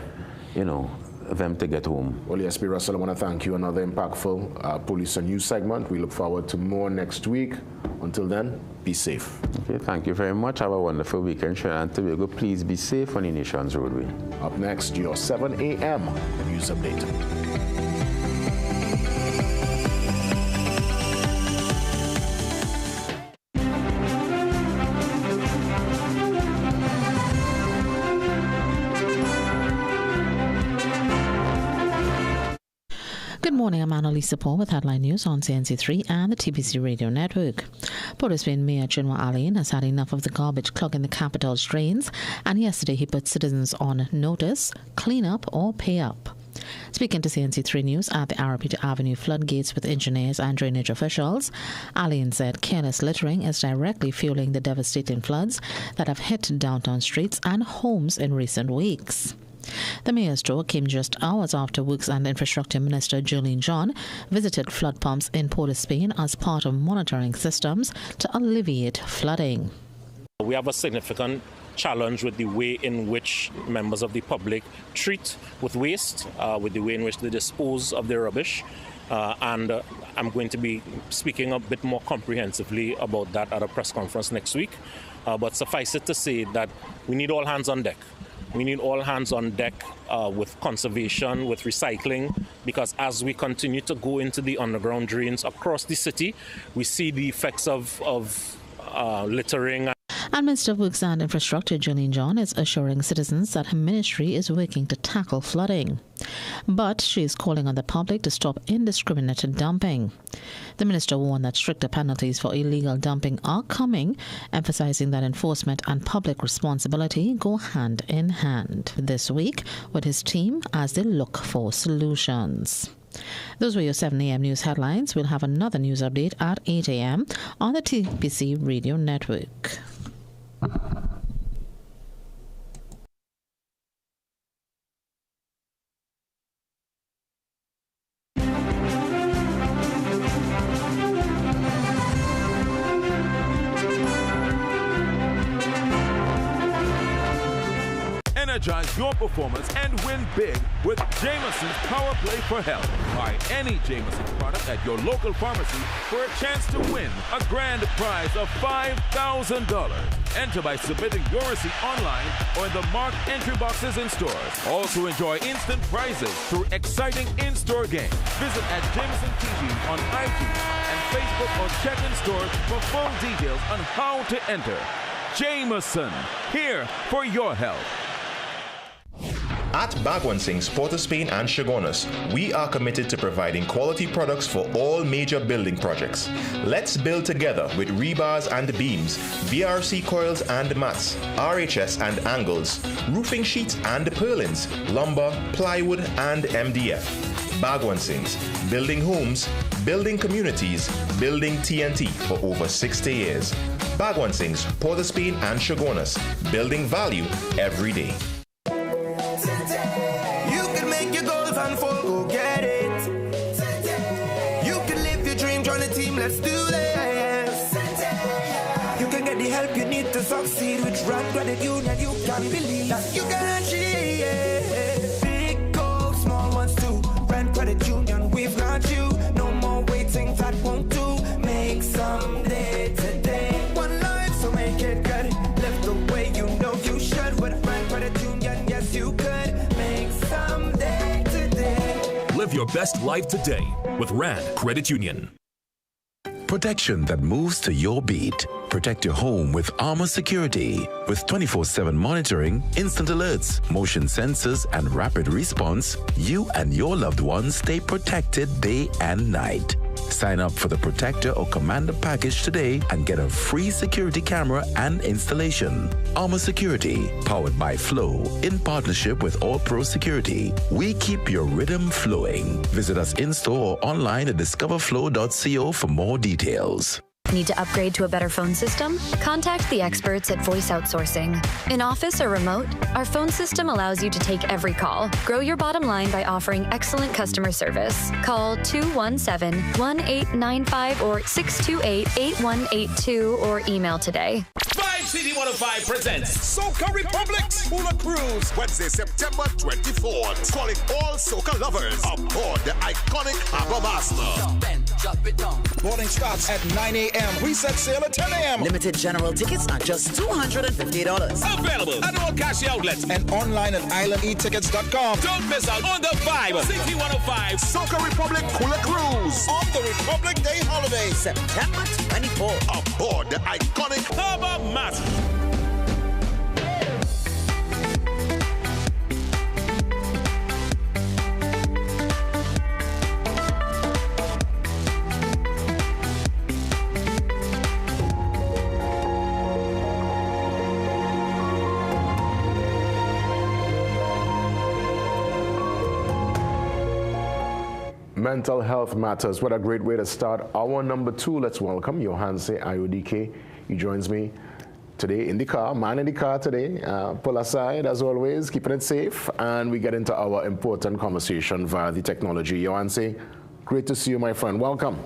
Speaker 24: know, them to get home.
Speaker 6: Well, ESP Russell, I want to thank you. Another impactful Police and News segment. We look forward to more next week. Until then, be safe.
Speaker 24: Okay, thank you very much. Have a wonderful weekend, Trinidad and Tobago. Please be safe on the nation's roadway.
Speaker 6: Up next, your 7 a.m. news update.
Speaker 1: Good morning, I'm Annalisa Paul with Headline News on CNC3 and the TBC Radio Network. Port of Spain Mayor Chinua Alain has had enough of the garbage clogging the capital's drains, and yesterday he put citizens on notice: clean up or pay up. Speaking to CNC3 News at the Arapita Avenue floodgates with engineers and drainage officials, Alain said careless littering is directly fueling the devastating floods that have hit downtown streets and homes in recent weeks. The mayor's tour came just hours after Works and Infrastructure Minister Jolene John visited flood pumps in Port of Spain as part of monitoring systems to alleviate flooding.
Speaker 4: We have a significant challenge with the way in which members of the public treat with waste, with the way in which they dispose of their rubbish. And I'm going to be speaking a bit more comprehensively about that at a press conference next week. But suffice it to say that we need all hands on deck. We need all hands on deck with conservation, with recycling, because as we continue to go into the underground drains across the city, we see the effects of littering.
Speaker 1: And Minister of Works and Infrastructure Jolene John is assuring citizens that her ministry is working to tackle flooding. But she is calling on the public to stop indiscriminate dumping. The minister warned that stricter penalties for illegal dumping are coming, emphasizing that enforcement and public responsibility go hand in hand this week with his team as they look for solutions. Those were your 7 a.m. news headlines. We'll have another news update at 8 a.m. on the TBC Radio Network.
Speaker 7: Energize your performance and win big with Jameson's Power Play for Health. Buy any Jameson product at your local pharmacy for a chance to win a grand prize of $5,000. Enter by submitting your receipt online or in the marked entry boxes in stores. Also enjoy instant prizes through exciting in-store games. Visit at Jameson TV on IG and Facebook or check in stores for full details on how to enter. Jameson, here for your health.
Speaker 8: At Bagwansing's, Port of Spain and Chaguanas, we are committed to providing quality products for all major building projects. Let's build together with rebars and beams, BRC coils and mats, RHS and angles, roofing sheets and purlins, lumber, plywood and MDF. Bagwansing's, building homes, building communities, building TNT for over 60 years. Bagwansing's, Port of Spain and Chaguanas, building value every day.
Speaker 11: Let's do this. You can get the help you need to succeed with Rand Credit Union. You can believe that you can achieve. Big goals, small ones too. Rand Credit Union, we've got you. No more waiting, that won't do. Make someday today. One life, so make it good. Live the way you know you should. With Rand Credit Union, yes you could. Make someday today.
Speaker 25: Live your best life today with Rand Credit Union.
Speaker 26: Protection that moves to your beat. Protect your home with Armor Security. With 24/7 monitoring, instant alerts, motion sensors, and rapid response, you and your loved ones stay protected day and night. Sign up for the Protector or Commander package today and get a free security camera and installation. Armor Security, powered by Flow, in partnership with All Pro Security. We keep your rhythm flowing. Visit us in-store or online at discoverflow.co for more details.
Speaker 23: Need to upgrade to a better phone system? Contact the experts at Voice Outsourcing. In office or remote, our phone system allows you to take every call. Grow your bottom line by offering excellent customer service. Call 217-1895 or 628-8182 or email today.
Speaker 5: Vibe City 105 presents Soca Republic's Hula Cruise, Wednesday, September 24th. Calling all soca lovers aboard the iconic Harbour Master.
Speaker 9: Boarding starts at 9 a.m. We set sail at 10 a.m.
Speaker 10: Limited general tickets are just $250.
Speaker 5: Available at all cash outlets
Speaker 9: and online at islandetickets.com.
Speaker 5: Don't miss out on the Vibe City 105 Soca Republic Hula Cruise
Speaker 9: on the Republic Day holiday,
Speaker 10: September 24th.
Speaker 5: Aboard the iconic Harbour Master.
Speaker 6: Mental health matters. What a great way to start hour number 2. Let's welcome Johanse Ayodike. He joins me today in the car, man in the car today. Pull aside as always, keeping it safe, and we get into our important conversation via the technology. Johanse, great to see you, my friend. Welcome.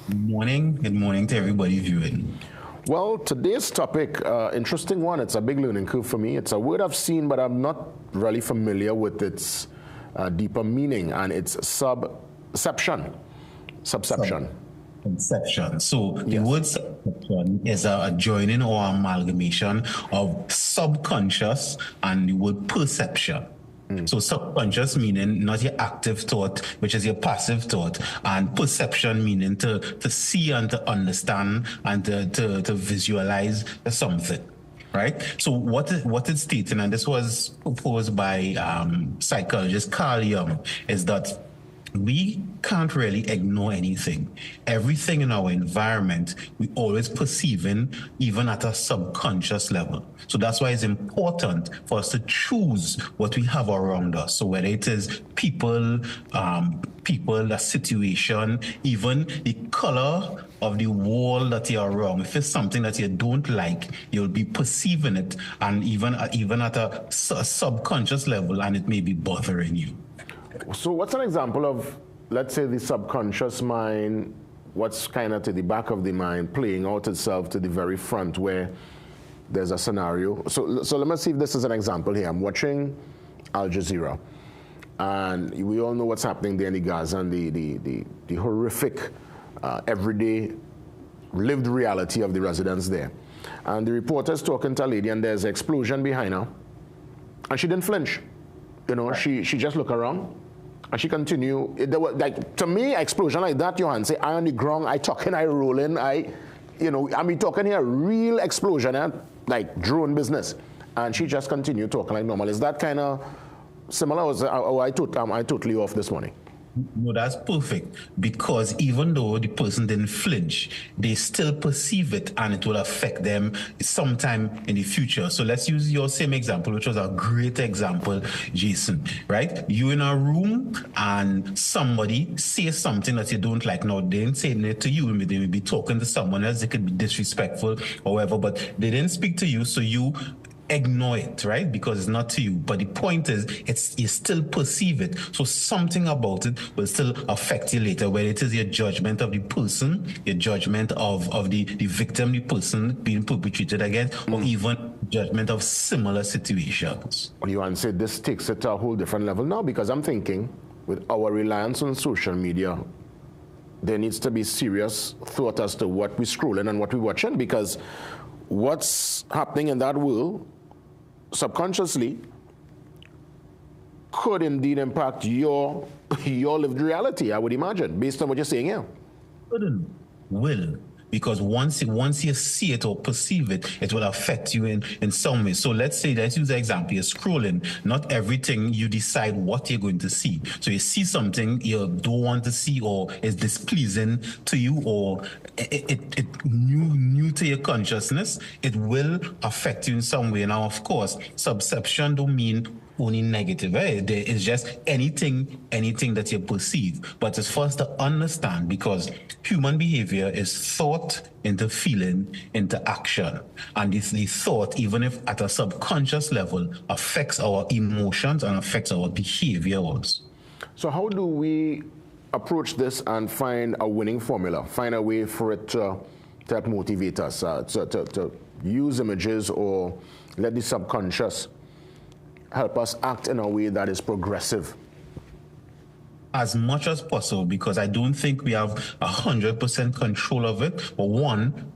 Speaker 12: Good morning to everybody viewing.
Speaker 6: Well, today's topic, interesting one. It's a big learning curve for me. It's a word I've seen, but I'm not really familiar with its deeper meaning, and it's subception.
Speaker 12: Subception. So the word subception is a joining or amalgamation of subconscious and the word perception. So subconscious meaning not your active thought, which is your passive thought, and perception meaning to see and to understand and to visualize something. Right. So what it's stating, and this was proposed by psychologist Carl Jung, is that we can't really ignore anything. Everything in our environment, we always perceiving, even at a subconscious level. So that's why it's important for us to choose what we have around us. So whether it is people, a situation, even the color of the wall that you're around. If it's something that you don't like, you'll be perceiving it, and even at a subconscious level, and it may be bothering you.
Speaker 6: So what's an example of, let's say, the subconscious mind, what's kind of to the back of the mind playing out itself to the very front where there's a scenario? So let me see if this is an example here. I'm watching Al Jazeera, and we all know what's happening there in the Gaza and the horrific everyday lived reality of the residents there. And the reporter's talking to a lady, and there's an explosion behind her, and she didn't flinch. You know, she just looked around, and she continued. There was, like, to me, explosion like that, Johan, say, I on the ground, I talking, I rolling, I mean, talking here, real explosion, like drone business. And she just continued talking like normal. Is that kind of similar, or I totally off this morning?
Speaker 12: No, that's perfect, because even though the person didn't flinch, they still perceive it, and it will affect them sometime in the future. So let's use your same example, which was a great example, Jason, right? You in a room and somebody says something that you don't like. Now, they didn't say it to you. They may be talking to someone else. They could be disrespectful or whatever, but they didn't speak to you, so you ignore it, right? Because it's not to you. But the point is, you still perceive it. So something about it will still affect you later, whether it is your judgment of the person, your judgment of the victim, the person being perpetrated against, or even judgment of similar situations.
Speaker 6: You want to say this takes it to a whole different level now, because I'm thinking with our reliance on social media, there needs to be serious thought as to what we're scrolling and what we're watching, because what's happening in that world subconsciously could indeed impact your lived reality, I would imagine, based on what you're saying here.
Speaker 12: Will. Because once you see it or perceive it, it will affect you in some way. So let's use the example. You're scrolling. Not everything you decide what you're going to see. So you see something you don't want to see, or is displeasing to you, or it new to your consciousness, it will affect you in some way. Now, of course, subception don't mean only negative. It's just anything that you perceive. But it's first to understand, because human behavior is thought into feeling into action. And the thought, even if at a subconscious level, affects our emotions and affects our behavior also.
Speaker 6: So how do we approach this and find a winning formula, find a way for it to motivate us, to use images or let the subconscious help us act in a way that is progressive?
Speaker 12: As much as possible, because I don't think we have 100% control of it. But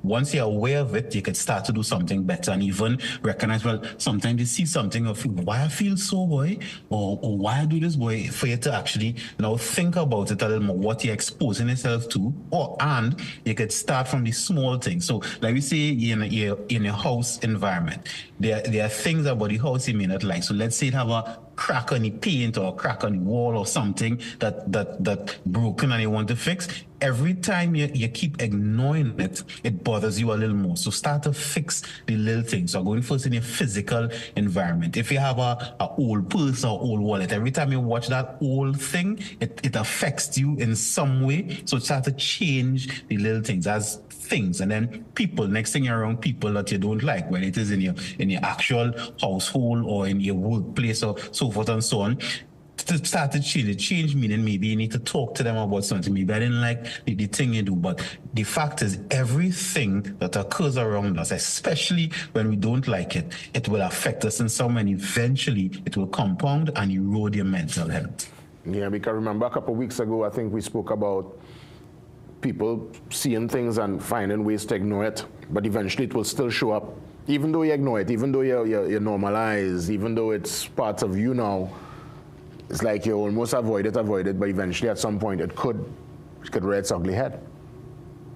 Speaker 12: once you're aware of it, you can start to do something better and even recognize, well, sometimes you see something of why I feel so, boy, or why I do this, boy, for you to actually now think about it a little more, what you're exposing yourself to, and you could start from the small things. So like we say in a house environment, there are things about the house you may not like. So let's say it have a crack on the paint or a crack on the wall or something that broken and you want to fix. Every time you keep ignoring it, it bothers you a little more. So start to fix the little things. So going first in your physical environment. If you have a old purse or old wallet, every time you watch that old thing, it affects you in some way. So start to change the little things as things. And then people, next thing you're around people that you don't like, whether it is in your actual household or in your workplace or so forth and so on. To start to change meaning maybe you need to talk to them about something. Maybe I didn't like the thing you do, but the fact is everything that occurs around us, especially when we don't like it, it will affect us in some way, and eventually it will compound and erode your mental health.
Speaker 6: Yeah, because remember a couple of weeks ago, I think we spoke about people seeing things and finding ways to ignore it, but eventually it will still show up. Even though you ignore it, even though you normalize, even though it's part of you now, it's like you almost avoid it, but eventually at some point it could rear its ugly head.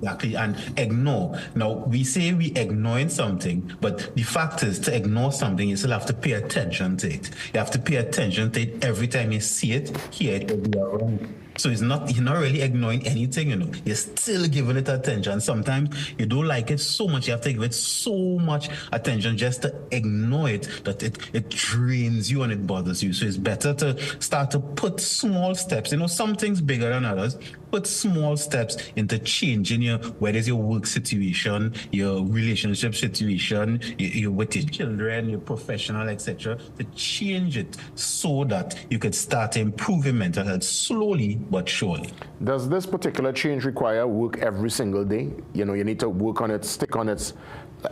Speaker 12: Exactly, and ignore. Now, we say we ignoring something, but the fact is to ignore something, you still have to pay attention to it. You have to pay attention to it every time you see it, hear it, or be around. So you're not really ignoring anything, You're still giving it attention. Sometimes you don't like it so much, you have to give it so much attention just to ignore it that it drains you and it bothers you. So it's better to start to put small steps. Some things bigger than others. Put small steps into changing whether it's your work situation, your relationship situation, your with your children, your professional, etc. To change it so that you could start to improve your mental health slowly but surely.
Speaker 6: Does this particular change require work every single day? You need to work on it, stick on it.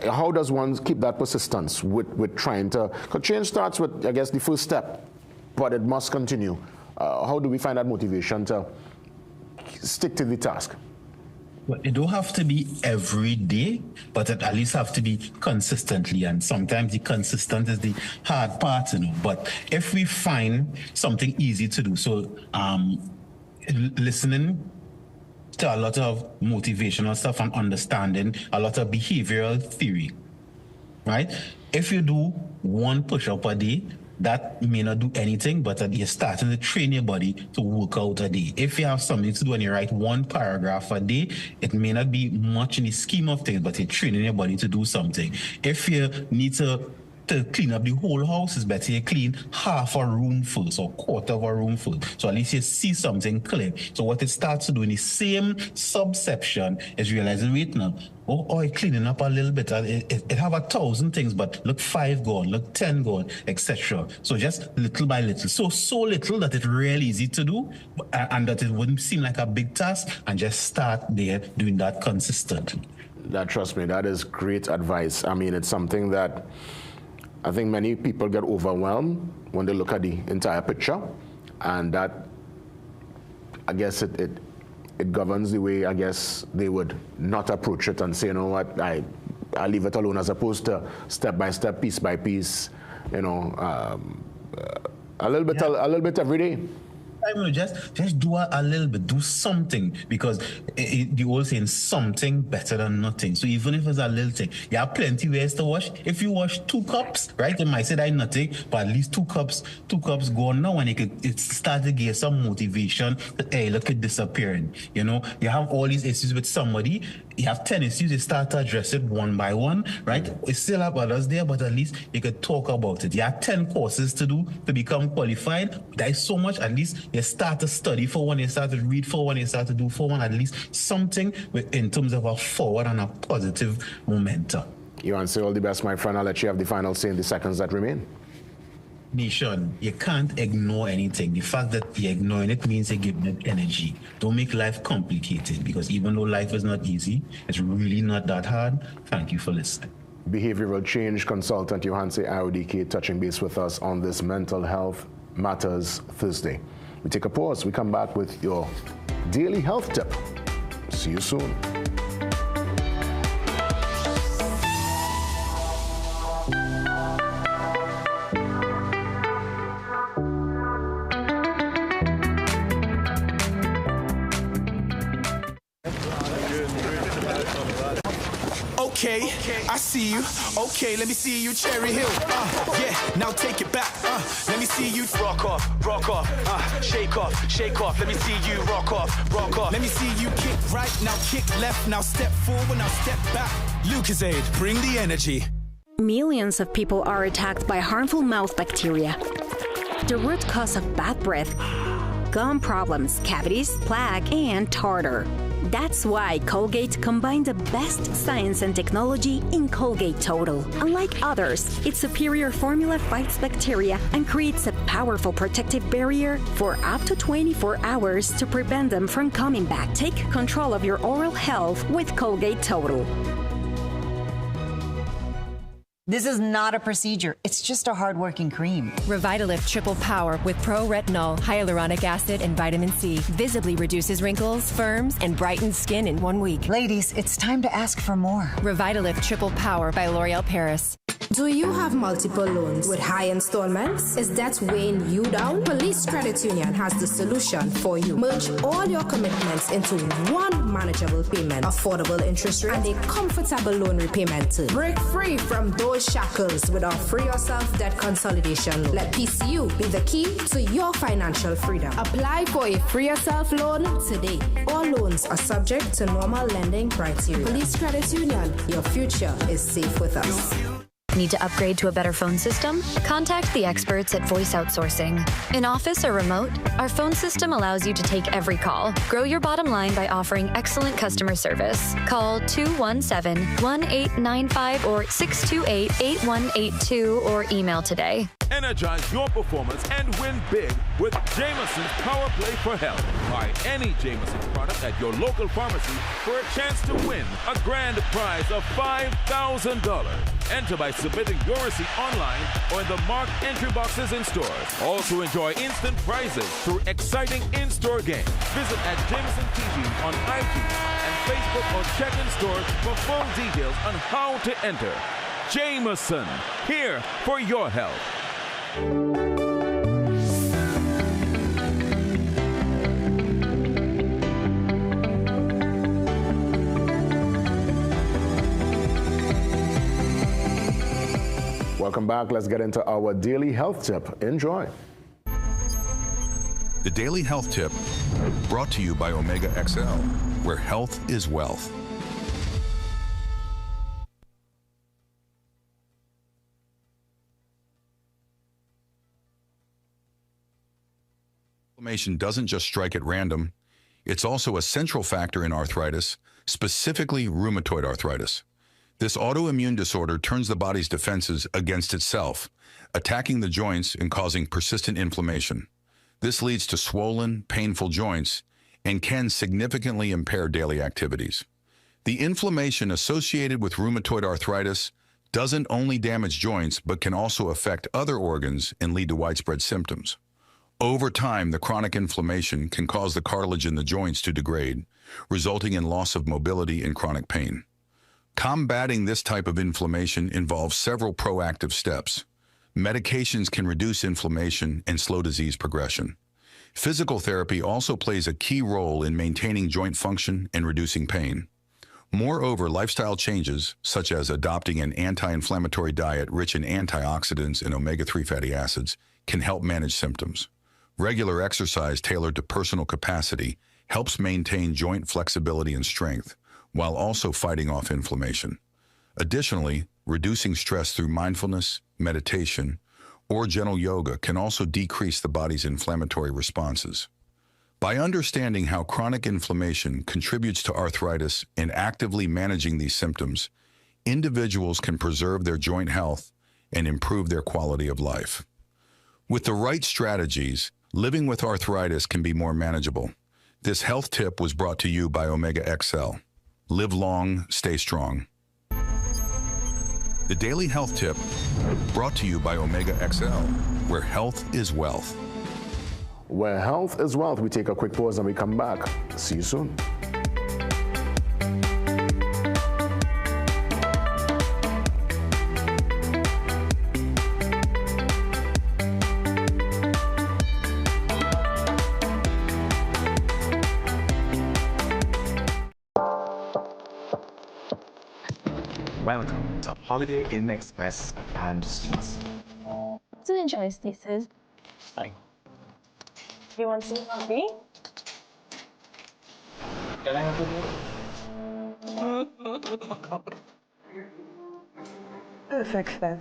Speaker 6: How does one keep that persistence with trying to? Because change starts with, I guess, the first step, but it must continue. How do we find that motivation to stick to the task?
Speaker 12: Well, it don't have to be every day, but it at least have to be consistently. And sometimes the consistent is the hard part, But if we find something easy to do, so listening to a lot of motivational stuff and understanding a lot of behavioral theory, right? If you do one push-up a day, that may not do anything, but you're starting to train your body to work out a day. If you have something to do and you write one paragraph a day, it may not be much in the scheme of things, but you're training your body to do something. If you need to clean up the whole house, it's better you clean half a room first or quarter of a room first. So at least you see something clear. So what it starts to do in the same subsection is realizing, wait now, it's cleaning up a little bit. It have 1,000 things, but look 5 gone, look 10 gone, etc. So just little by little. So little that it's really easy to do and that it wouldn't seem like a big task, and just start there doing that consistently.
Speaker 6: Trust me, that is great advice. I mean, it's something that I think many people get overwhelmed when they look at the entire picture, and that, I guess, it governs the way, I guess, they would not approach it and say, you know what, I leave it alone, as opposed to step by step, piece by piece, a little bit every day.
Speaker 12: Just do a little bit, do something, because the old saying, something better than nothing. So even if it's a little thing, you have plenty ways to wash. If you wash 2 cups, right, you might say that nothing, but at least 2 cups gone now, and it start to give some motivation that, hey, look at disappearing. You have all these issues with somebody, you have tendencies, you start to address it one by one, right? We still have others there, but at least you could talk about it. You have 10 courses to do to become qualified. There is so much, at least you start to study for one, you start to read for one, you start to do for one, at least something in terms of a forward and a positive momentum.
Speaker 6: You want to say all the best, my friend. I'll let you have the final say in the seconds that remain.
Speaker 12: Nation, you can't ignore anything. The fact that you're ignoring it means you're giving it energy. Don't make life complicated, because even though life is not easy, it's really not that hard. Thank you for listening.
Speaker 6: Behavioral change consultant Johanse IODK touching base with us on this Mental Health Matters Thursday. We take a pause. We come back with your daily health tip. See you soon.
Speaker 11: Okay, I see you. Okay, let me see you, Cherry Hill. Yeah, now take it back. Let me see you rock off, shake off, shake off. Let me see you rock off, rock off. Let me see you kick right, now kick left, now step forward, now step back. Lucozade, bring the energy.
Speaker 23: Millions of people are attacked by harmful mouth bacteria. The root cause of bad breath, gum problems, cavities, plaque, and tartar. That's why Colgate combined the best science and technology in Colgate Total. Unlike others, its superior formula fights bacteria and creates a powerful protective barrier for up to 24 hours to prevent them from coming back. Take control of your oral health with Colgate Total.
Speaker 13: This is not a procedure. It's just a hard-working cream.
Speaker 14: Revitalift Triple Power with pro-retinol, hyaluronic acid, and vitamin C visibly reduces wrinkles, firms, and brightens skin in 1 week.
Speaker 13: Ladies, it's time to ask for more.
Speaker 14: Revitalift Triple Power by L'Oreal Paris.
Speaker 15: Do you have multiple loans with high installments? Is that weighing you down? Police Credit Union has the solution for you. Merge all your commitments into one manageable payment, affordable interest rate, and a comfortable loan repayment term. Break free from those shackles with our Free Yourself Debt Consolidation Loan. Let PCU be the key to your financial freedom. Apply for a Free Yourself loan today. All loans are subject to normal lending criteria. Police Credit Union, your future is safe with us.
Speaker 16: Need to upgrade to a better phone system? Contact the experts at Voice Outsourcing. In office or remote, our phone system allows you to take every call. Grow your bottom line by offering excellent customer service. Call 217-1895 or 628-8182 or email today.
Speaker 7: Energize your performance and win big with Jameson's Power Play for Health. Buy any Jameson product at your local pharmacy for a chance to win a grand prize of $5,000. Enter by submitting your receipt online or in the marked entry boxes in stores. Also enjoy instant prizes through exciting in-store games. Visit at Jameson TV on iTunes and Facebook or check in stores for full details on how to enter. Jameson, here for your health.
Speaker 6: Welcome back. Let's get into our daily health tip. Enjoy.
Speaker 18: The Daily Health Tip, brought to you by Omega XL, where health is wealth. Inflammation doesn't just strike at random. It's also a central factor in arthritis, specifically rheumatoid arthritis. This autoimmune disorder turns the body's defenses against itself, attacking the joints and causing persistent inflammation. This leads to swollen, painful joints and can significantly impair daily activities. The inflammation associated with rheumatoid arthritis doesn't only damage joints, but can also affect other organs and lead to widespread symptoms. Over time, the chronic inflammation can cause the cartilage in the joints to degrade, resulting in loss of mobility and chronic pain. Combating this type of inflammation involves several proactive steps. Medications can reduce inflammation and slow disease progression. Physical therapy also plays a key role in maintaining joint function and reducing pain. Moreover, lifestyle changes, such as adopting an anti-inflammatory diet rich in antioxidants and omega-3 fatty acids, can help manage symptoms. Regular exercise tailored to personal capacity helps maintain joint flexibility and strength, while also fighting off inflammation. Additionally, reducing stress through mindfulness, meditation, or gentle yoga can also decrease the body's inflammatory responses. By understanding how chronic inflammation contributes to arthritis and actively managing these symptoms, individuals can preserve their joint health and improve their quality of life. With the right strategies, living with arthritis can be more manageable. This health tip was brought to you by Omega XL. Live long, stay strong. The Daily Health Tip, brought to you by Omega XL, where health is wealth.
Speaker 6: Where health is wealth. We take a quick pause and we come back. See you soon.
Speaker 2: Welcome to Holiday Inn Express and Suites.
Speaker 3: To enjoy status.
Speaker 2: Hi.
Speaker 3: You want some coffee?
Speaker 2: Can I have a
Speaker 3: Perfect then.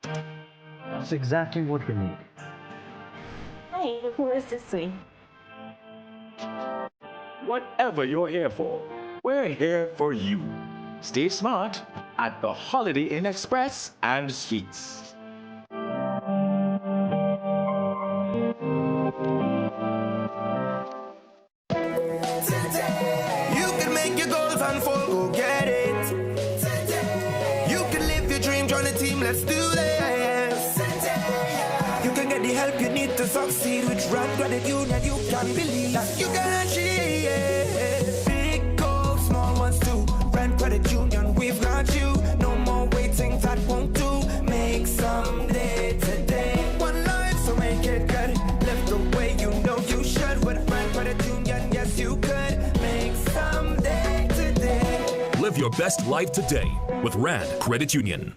Speaker 2: That's exactly what we need.
Speaker 3: Hey, who is this way?
Speaker 2: Whatever you're here for, we're here for you. Stay smart at the Holiday Inn Express and Suites.
Speaker 11: You can make your goals unfold, go get it. You can live your dream, join the team, let's do this. You can get the help you need to succeed with Brand Credit Union. You can believe that you can achieve big goals, small ones too. Brand Credit Union, we've got you. No more waiting, that won't do. Make someday today. One life, so make it good. Live the way you know you should. With Brand Credit Union, yes you could. Make someday today.
Speaker 25: Live your best life today with Rand Credit Union.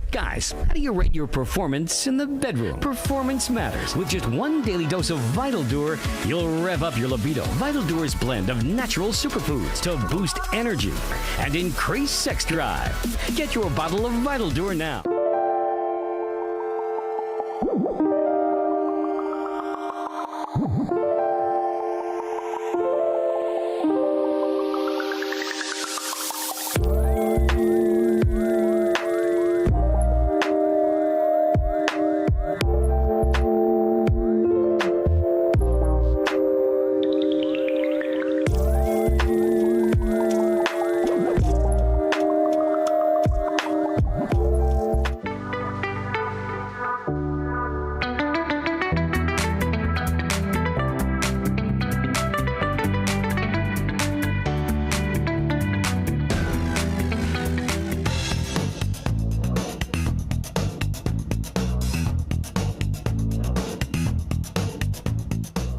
Speaker 19: Guys, how do you rate your performance in the bedroom? Performance matters. With just one daily dose of Vital Dur, you'll rev up your libido. Vital Dur's blend of natural superfoods to boost energy and increase sex drive. Get your bottle of Vital Dur now.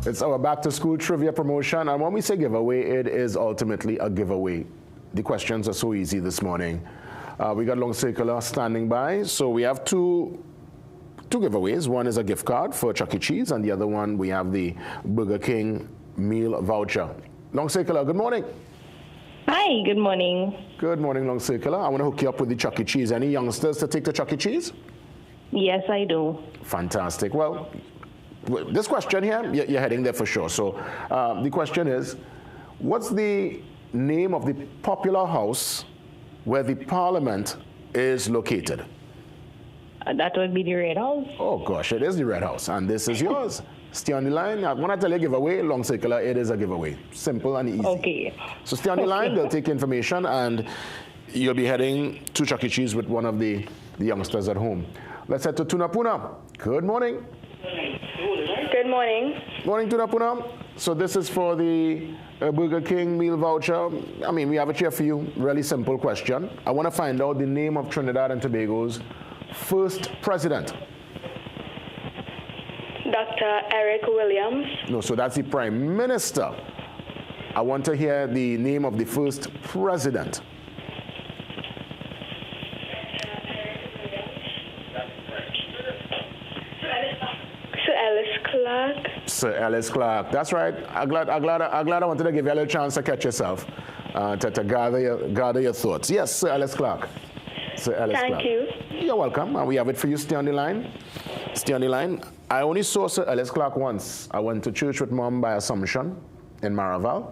Speaker 6: It's our back to school trivia promotion, and when we say giveaway, it is ultimately a giveaway. The questions are so easy this morning. We got Long Circular standing by, so we have two giveaways. One is a gift card for Chuck E. Cheese, and the other one we have the Burger King meal voucher. Long Circular, good morning.
Speaker 3: Hi, good morning.
Speaker 6: Good morning, Long Circular. I want to hook you up with the Chuck E. Cheese. Any youngsters to take the Chuck E. Cheese?
Speaker 3: Yes, I do.
Speaker 6: Fantastic. Well, this question here, you're heading there for sure. So the question is, what's the name of the popular house where the Parliament is located?
Speaker 3: That would be the Red House.
Speaker 6: Oh gosh, it is the Red House, and this is yours. Stay on the line. When I tell you a giveaway, Long Circular, it is a giveaway. Simple and easy.
Speaker 3: Okay.
Speaker 6: So stay on the line, they'll take information, and you'll be heading to Chuck E. Cheese with one of the youngsters at home. Let's head to Tunapuna. Good morning.
Speaker 3: Good morning.
Speaker 6: Morning, Tunapuna. So this is for the Burger King meal voucher. I mean, we have it here for you. Really simple question. I want to find out the name of Trinidad and Tobago's first president.
Speaker 3: Dr. Eric Williams.
Speaker 6: No, so that's the Prime Minister. I want to hear the name of the first president.
Speaker 3: Sir Ellis Clark.
Speaker 6: Sir Ellis Clark. That's right. I'm glad I wanted to give you a little chance to catch yourself, to gather your thoughts. Yes, Sir Ellis Clark. Sir Ellis Clark.
Speaker 3: Thank you.
Speaker 6: You're welcome. And we have it for you. Stay on the line. Stay on the line. I only saw Sir Ellis Clark once. I went to church with Mom by Assumption in Maraval.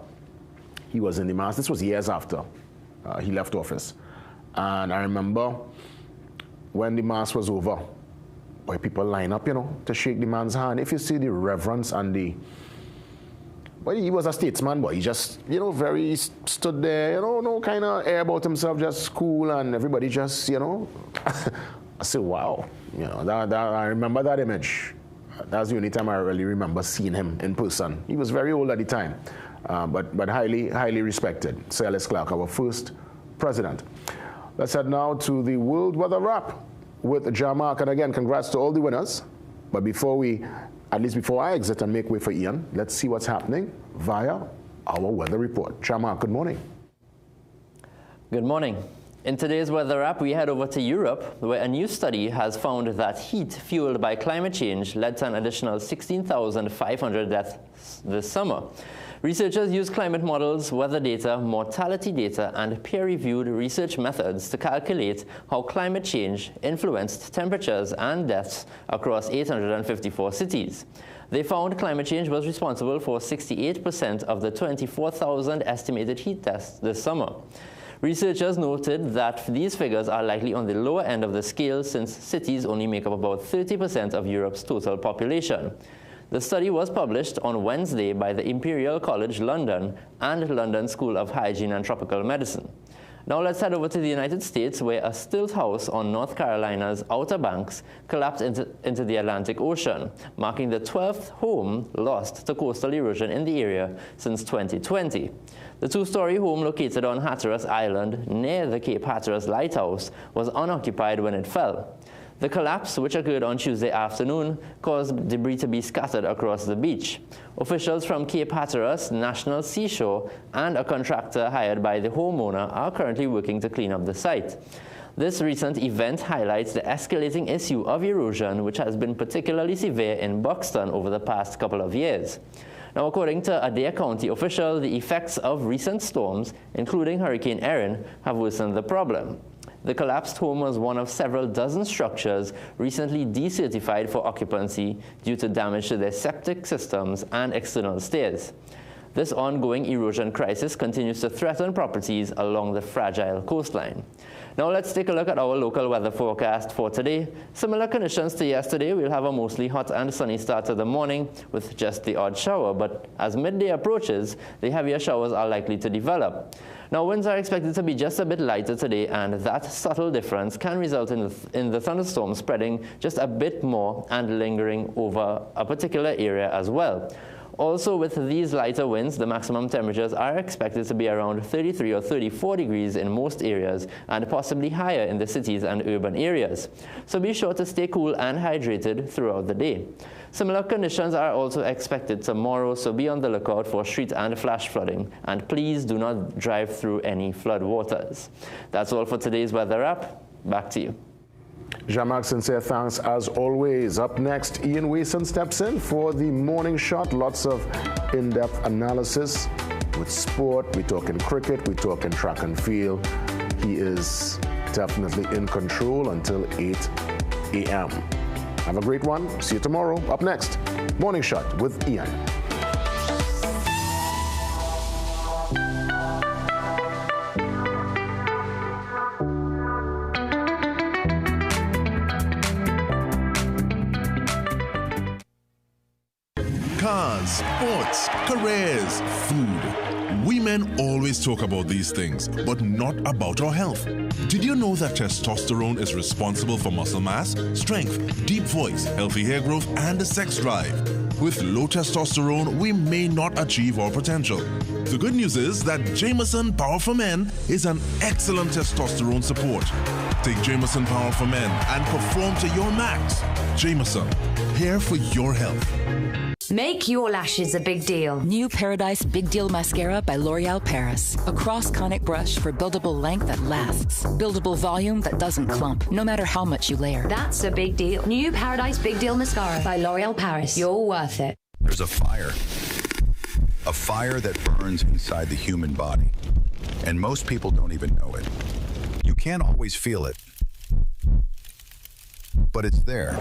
Speaker 6: He was in the mass. This was years after he left office. And I remember when the mass was over, where people line up, to shake the man's hand. If you see the reverence and well, he was a statesman, but he just, very stood there, no kind of air about himself, just cool, and everybody just, I said, wow, I remember that image. That's the only time I really remember seeing him in person. He was very old at the time, but highly, highly respected. Sir Ellis Clark, our first president. Let's head now to the World Weather Wrap with Jamark. And again, congrats to all the winners. But before I exit and make way for Ian, let's see what's happening via our weather report. Jamark, good morning.
Speaker 4: Good morning. In today's weather wrap, we head over to Europe, where a new study has found that heat fueled by climate change led to an additional 16,500 deaths this summer. Researchers used climate models, weather data, mortality data, and peer-reviewed research methods to calculate how climate change influenced temperatures and deaths across 854 cities. They found climate change was responsible for 68% of the 24,000 estimated heat deaths this summer. Researchers noted that these figures are likely on the lower end of the scale, since cities only make up about 30% of Europe's total population. The study was published on Wednesday by the Imperial College London and London School of Hygiene and Tropical Medicine. Now let's head over to the United States, where a stilt house on North Carolina's Outer Banks collapsed into the Atlantic Ocean, marking the 12th home lost to coastal erosion in the area since 2020. The two-story home located on Hatteras Island near the Cape Hatteras Lighthouse was unoccupied when it fell. The collapse, which occurred on Tuesday afternoon, caused debris to be scattered across the beach. Officials from Cape Hatteras National Seashore and a contractor hired by the homeowner are currently working to clean up the site. This recent event highlights the escalating issue of erosion, which has been particularly severe in Buxton over the past couple of years. Now, according to a Adair County official, the effects of recent storms, including Hurricane Erin, have worsened the problem. The collapsed home was one of several dozen structures recently decertified for occupancy due to damage to their septic systems and external stairs. This ongoing erosion crisis continues to threaten properties along the fragile coastline. Now let's take a look at our local weather forecast for today. Similar conditions to yesterday. We'll have a mostly hot and sunny start to the morning with just the odd shower, but as midday approaches, the heavier showers are likely to develop. Now, winds are expected to be just a bit lighter today, and that subtle difference can result in the thunderstorm spreading just a bit more and lingering over a particular area as well. Also, with these lighter winds, the maximum temperatures are expected to be around 33 or 34 degrees in most areas, and possibly higher in the cities and urban areas. So be sure to stay cool and hydrated throughout the day. Similar conditions are also expected tomorrow, so be on the lookout for street and flash flooding, and please do not drive through any flood waters. That's all for today's weather wrap. Back to you.
Speaker 6: Jamark, sincere thanks as always. Up next, Ian Wason steps in for the morning shot. Lots of in-depth analysis with sport. We're talking cricket, we're talking track and field. He is definitely in control until 8 a.m. Have a great one. See you tomorrow. Up next, Morning Shot with Ian.
Speaker 17: Cars, sports, careers, food. We men always talk about these things, but not about our health. Did you know that testosterone is responsible for muscle mass, strength, deep voice, healthy hair growth, and the sex drive? With low testosterone, we may not achieve our potential. The good news is that Jameson Power for Men is an excellent testosterone support. Take Jameson Power for Men and perform to your max. Jameson, here for your health.
Speaker 20: Make your lashes a big deal. New Paradise Big Deal Mascara by L'Oreal Paris. A cross-conic brush for buildable length that lasts. Buildable volume that doesn't clump, no matter how much you layer. That's a big deal. New Paradise Big Deal Mascara by L'Oreal Paris. You're worth it.
Speaker 18: There's a fire that burns inside the human body, and most people don't even know it. You can't always feel it, but it's there.